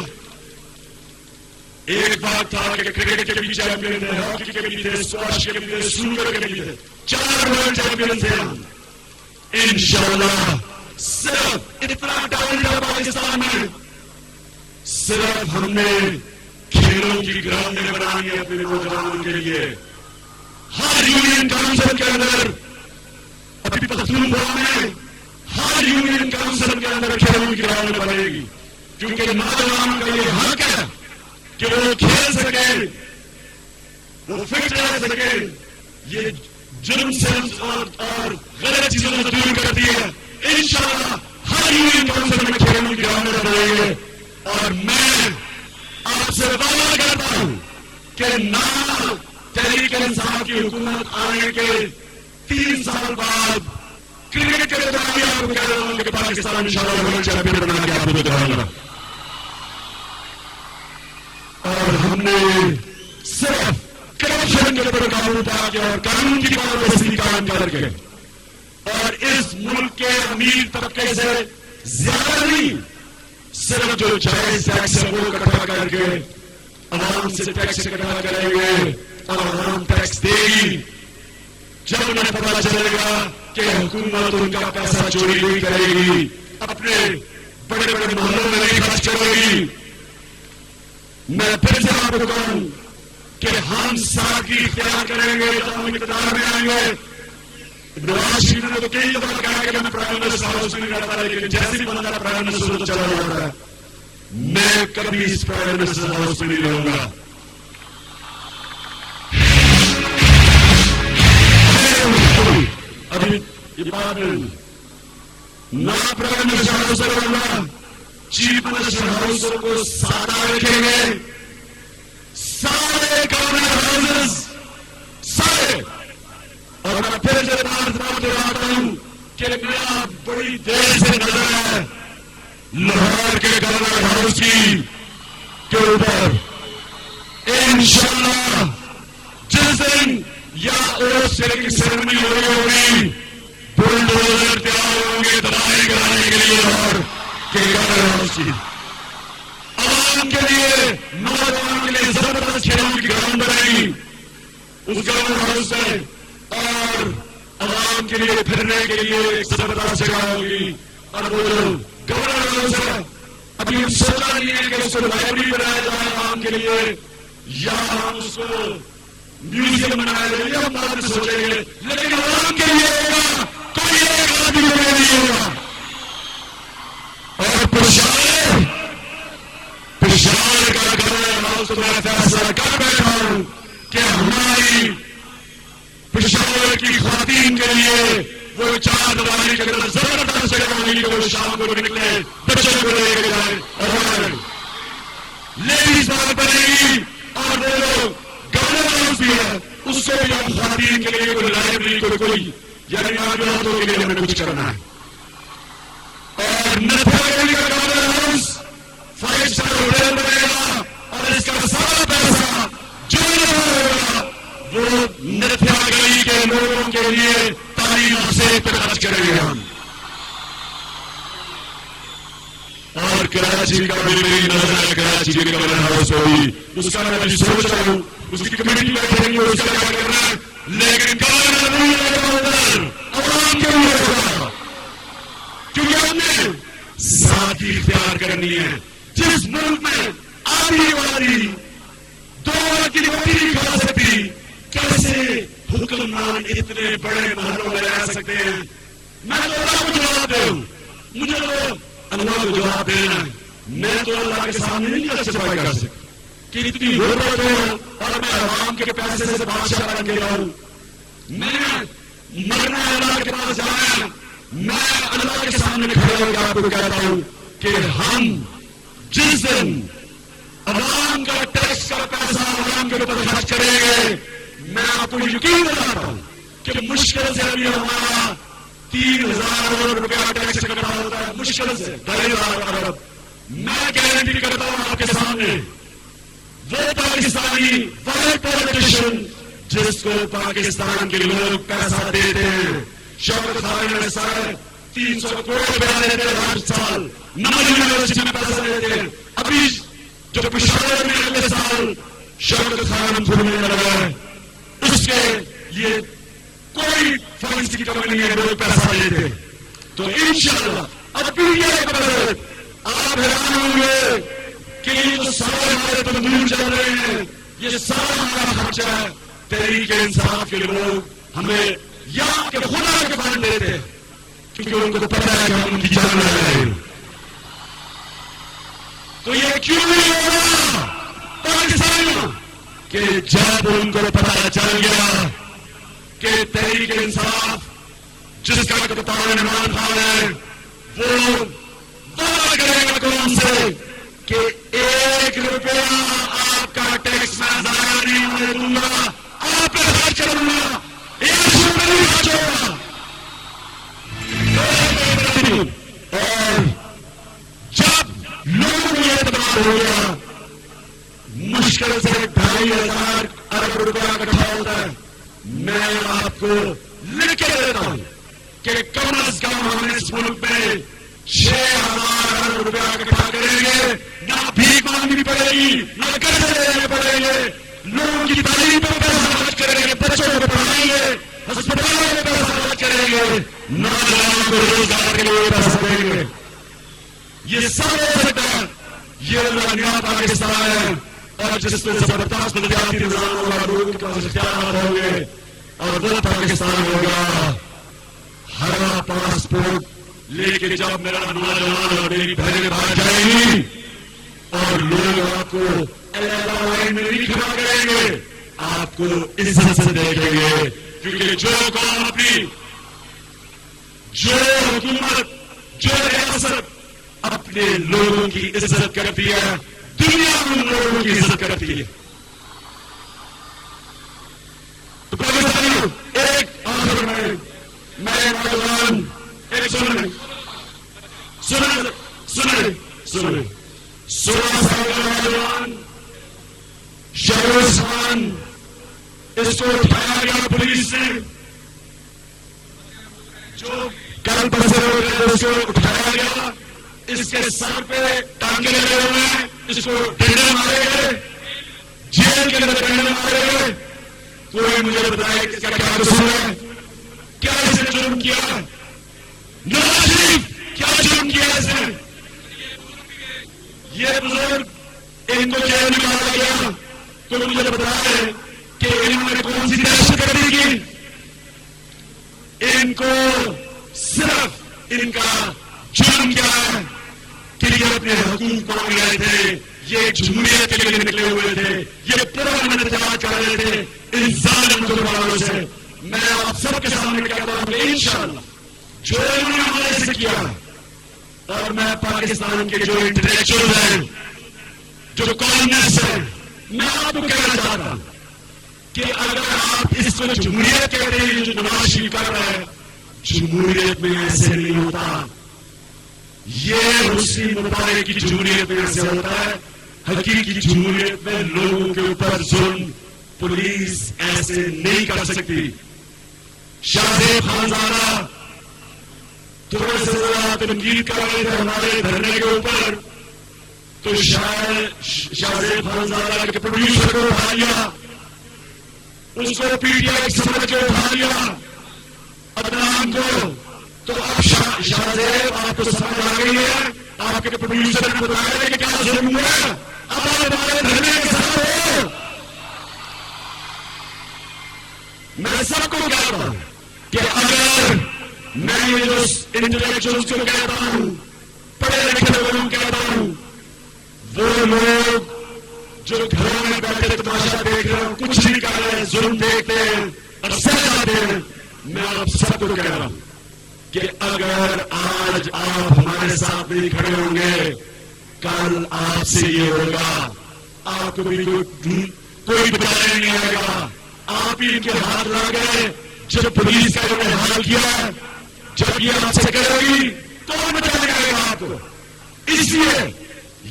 एक बात था कि क्रिकेट के भी चैंपियन थे, हॉकी के भी थे, स्क्वैश के भी थे, स्नूकर के भी थे, 4 वर्ल्ड चैंपियन थे हम। इंशाअल्लाह सिर्फ इतना टैलेंट है पाकिस्तान में, सिर्फ हमने खेलों की ग्राउंडें बनानी है अपने नौजवानों के लिए, हर यूनियन काउंसिल के अंदर, अभी पख्तूनख्वा में हर यूनियन काउंसिल के अंदर खेलों की ग्राउंड बनेगी, क्योंकि नौजवानों का ये हक है कि वो खेल सके, वो फिट रह सके। ये जुर्म से और गलत चीजों को दूर करती है। इंशाअल्लाह हर यूनियन काउंसिल में खेलों की ग्राउंड बनेंगे। और मैं आपसे वादा करता हूं कि ना तहरीक इंसाफ की हुकूमत आने के 3 साल बाद क्रिकेट के दौरान आपको कह रहा हूं कि पाकिस्तान इंशाअल्लाह वर्ल्ड चैंपियन बना के आपको दिखाऊंगा। और हमने सिर्फ करप्शन के ऊपर काबू पा के और कानून की पाबंदी काम करके और इस मुल्क के अमीर तबके से ज्यादा नहीं, सिर्फ जो जायज टैक्स है वो इकट्ठा करके आवाम से टैक्स इकट्ठा करेंगे और आवाम टैक्स देगी। जब उन्हें पता चलेगा कि हुकूमत उनका पैसा चोरी नहीं करेगी, अपने बड़े बड़े मोहल्लों में नहीं खर्च करेगी। मैं फिर से आपको कहूं कि हम सादगी इख्तियार करेंगे तो हम इक़्तिदार में आएंगे। नवाज शरीफ ने तो कई दफा कहा कि मैं प्राइम मिनिस्टर हाउस में नहीं रहता, लेकिन जैसे ही बंदा प्राइम मिनिस्टर तो चला जाता है। मैं कभी इस प्राइम मिनिस्टर हाउस में नहीं रहूंगा। अभी ये बात ना प्राइम मिनिस्टर हाउस में रहूंगा, चीफ मिनिस्टर हाउस को सादा रखेंगे, सारे गवर्नर हाउसेस सारे। और मैं फिर से बात दोहराता हूं कि मेरा बड़ी देर से नजर है लाहौर के गवर्नर हाउस के ऊपर। इंशाअल्लाह जिस दिन या ओस की सेरेमनी हो रही होगी, बुलडोजर तैयार होंगे दवाई कराने के लिए लाहौर के गवर्नर हाउस की। आवाम के लिए, नौजवानों के लिए जबरदस्त खेलों की ग्राउंड बनेगी उस गवर्नर हाउस में, और आवाम के लिए फिरने के लिए एक जबरदस्त जगह होगी। और वो जो गवर्नर हाउस है, अभी हम सोचा नहीं है कि उसको लाइब्रेरी बनाया जाए आवाम के लिए या हम उसको म्यूजियम बनाया जाए, या हम बाद में सोचेंगे, लेकिन आवाम के लिए होगा, कोई एक आदमी के लिए नहीं होगा। और पिशावर का गवर्नर हाउस तो मैं फैसला कर बैठा हूं कि हमारी पिशावर की ख्वातीन के लिए वो 4 दिवारी के अंदर जबरदस्त जगह होगी, वो शाम को निकले बच्चों को लेकर जाए और लेडीज बात बनेगी। और वो लोग गवर्नर हाउस भी है, उसको भी हम ख्वातीन के लिए कोई लाइब्रेरी कोई यानी आदिवासियों के लिए हमें कुछ करना है। और नथागली का गवर्नर हाउस 5 स्टार होटल बनेगा और इसका सारा पैसा जो होगा वो नथागली के लोगों के लिए तालीम से खर्च करेंगे हम। और कराची का भी मेरी नजर है, कराची के गवर्नर हाउस होगी, उसका मैं अभी सोच रहा हूं, उसकी कमेटी बैठेंगे उसका क्या करना है, लेकिन गवर्नर नहीं होगा उधर, आवाम के लिए होगा, क्योंकि हमने साथी इख्तियार करनी है। जिस मुल्क में आधी वाली 2 की रोटी नहीं खा सकती, कैसे हुक्मरान इतने बड़े महलों में रह सकते हैं? मैं तो अल्लाह को जवाब दूं, मुझे तो अल्लाह को जवाब देना है। मैं तो अल्लाह के सामने नहीं जस्टिफाई कर सकता कि इतनी गुर्बत हो और मैं आवाम के पैसे से बादशाह बन के रहूं। मैं मरना अल्लाह के पास जाना है। मैं अल्लाह के सामने खड़े होकर आपको कहता हूं कि हम जिस दिन आवाम का टैक्स का पैसा आवाम के ऊपर खर्च करेंगे, मैं आपको यकीन दिलाता हूं कि मुश्किल से अभी हमारा 3,000 करोड़ रुपया टैक्स इकट्ठा होता है, मुश्किल से 2,500 अरब। मैं गारंटी करता हूं आपके सामने, वो पाकिस्तानी वाले पॉलिटिशियन जिसको पाकिस्तान के लोग पैसा देते हैं, शौकत खान में 350 करोड़ रुपया देते हैं हर साल, नमक यूनिवर्सिटी में पैसा देते हैं। अभी जो पिशावर में अगले साल शौकत खान खुलने लगा है, उसके ये कोई फंड्स की कमी नहीं है, लोग पैसा देते। तो इंशाअल्लाह अब भी ये बजट आप हैरान होंगे कि ये जो सारे हमारे तंदूर चल रहे हैं, ये सारा हमारा खर्चा है। तहरीक इंसाफ के लोग हमें यहाँ के खुदा के बारे में देते हैं, क्योंकि उनको पता है कि हम उनकी जान ले रहे हैं। तो ये क्यों नहीं होगा पाकिस्तानियों कि जब उनको पता चल गया कि तहरीक इंसाफ जिसका कप्तान इमरान खान है, वो वादा करेगा कौन से कि 1 रुपया आपका टैक्स में जाया नहीं होने दूंगा, आप पे खर्च करूंगा, 1 रुपया नहीं खर्च होगा। और जब लोगों को यह एतबार हो गया, मुश्किल से 2,500 अरब रुपया इकट्ठा होता है। मैं आपको लिख के देता हूं कि कम अज कम हम इस मुल्क में 6,000 अरब रुपया इकट्ठा करेंगे। ना भीख मांगनी पड़ेगी, ना कर्ज लेने पड़ेंगे, लोगों की तालीम पर पैसा खर्च करेंगे, बच्चों को पढ़ाएंगे, अस्पतालों में पैसा खर्च करेंगे, नौजवानों को रोजगार के लिए पैसा देंगे। ये सब हो सकता है। ये नया पाकिस्तान है, और जिसमें जबरदस्त नजरियाती निजाम होगा, लोगों का इख्तियार होंगे, और वो पाकिस्तान होगा हरा पासपोर्ट लेके जब मेरा नौजवान और मेरी बहनें बाहर जाएंगी और लोग आपको लाइन में नहीं खड़ा करेंगे, आपको इज्जत से देखेंगे, क्योंकि जो कौम अपनी, जो हुकूमत, जो रियासत अपने लोगों की इज्जत करती है, दुनिया उन लोगों की इज्जत करती है। तो पाकिस्तानियों, एक आखिर में मैं नौजवान, एक सुने 16 साल का नौजवान शहरोज खान, इसको उठाया गया पुलिस ने, जो कल परसों उसको उठाया गया, इसके सर पे टांगे लगे हुए हैं, इसको डंडे मारे गए, जेल के अंदर डंडे मारे गए। कोई मुझे बताए कि इसका क्या कसूर है, क्या इसने जुर्म किया? नवाज शरीफ क्या जुर्म किया इसने? ये बुजुर्ग इनको जेल में डाला गया, तो मुझे बताया कि इन्होंने कौन सी दहशतगर्दी की? इनको सिर्फ इनका जुर्म क्या है कि ये अपने हुकूक को ले थे, ये जमहूरियत के लिए निकले हुए थे, ये पुराने इंतजार कर रहे थे इन जालिम जुल्मों से। मैं आप सबके सामने कहता हूं कि इंशाअल्लाह जो इन्होंने हमारे से किया, और मैं पाकिस्तान के जो इंटेलेक्चुअल हैं, जो कॉलमिस्ट हैं, मैं आपको कहना चाहता हूं कि अगर आप इसको जमहूरियत कहते हैं, जो नवाज शरीफ कर रहे हैं, जमहूरियत में ऐसे नहीं होता। ये हुस्नी मुबारक की जमहूरियत में ऐसे होता है। हकीकी जमहूरियत में लोगों के ऊपर जुल्म पुलिस ऐसे नहीं कर सकती। शाहजेब खानजादा थोड़े से ज्यादा तनकीद कर रहे थे हमारे धरने के ऊपर, तो शाहजेब खानजादा के प्रोड्यूसर को उठा लिया, उसको पीटीआई समझ के उठा लिया, अदनान को। तो अब शाहजेब आपको समझ आ गई है, आपके प्रोड्यूसर ने बताया कि क्या जुर्म हुआ है, अब आप हमारे धरने के साथ हो। मैं सबको कहता हूं कि अगर मैं ये जो इंटेलेक्चुअल्स को कहता हूं, पढ़े लिखे लोगों को कहता हूं, वो लोग जो घरों में बैठे तमाशा देख रहे हैं, कुछ नहीं कर रहे हैं, जुल्म देखते हैं और सह जाते हैं, मैं आप सबको कह रहा हूं कि अगर आज आप हमारे साथ नहीं खड़े होंगे, कल आपसे ये होगा, आपको भी कोई बचाने नहीं आएगा। आप ही इनके हाथ लग गए। जब पुलिस का इन्होंने हाल किया, जब ये आपसे करेगी, कौन बचाएगा आपको? इसलिए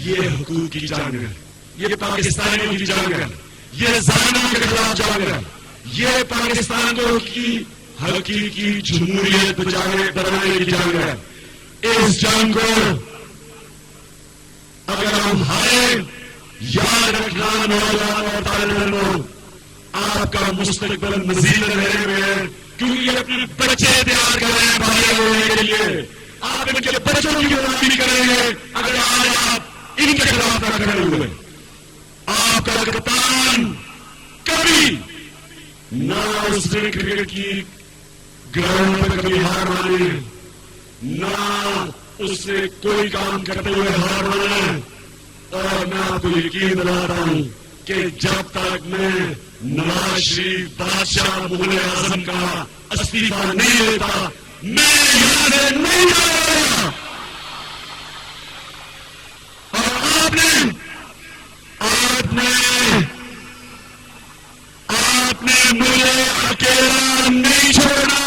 ये हुकूक की जंग है, ये पाकिस्तानियों की जंग है, ये जालिमों के खिलाफ जंग है, ये पाकिस्तान को की हकीकी जमहूरियत बनाने की जंग है। इस जंग को अगर हम हारे, याद रखना नौजवान और तालिब इल्मों, आपका मुस्तकबिल मजीद रहे हुए है, क्योंकि ये अपने बच्चे तैयार कर रहे हैं बाहर होने के लिए। आप इनके बच्चों की गुलामी करेंगे अगर आज आप इनके खिलाफ न खड़े हुए। आपका कप्तान कभी ना उसने क्रिकेट की ग्राउंड में कभी हार मानी, ना उसने कोई काम करते हुए हार माना। और मैं आपको यकीन दिलाता हूं कि जब तक मैं नवाज शरीफ बादशाह मुगल आजम का इस्तीफा नहीं लेता, मैं यहां से नहीं जाऊंगा। और आपने मुझे अकेला नहीं छोड़ना।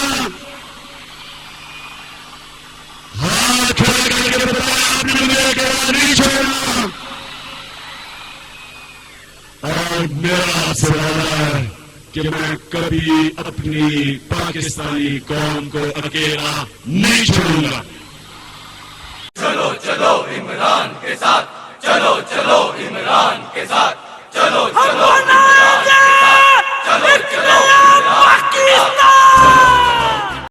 हाथ खड़ा करके बताया, आपने मुझे अकेला नहीं छोड़ना। और मेरा आपसे वादा है कि मैं कभी अपनी पाकिस्तानी कौम को अकेला नहीं छोड़ूंगा। चलो चलो इमरान के साथ, चलो चलो इमरान के साथ, चलो चलो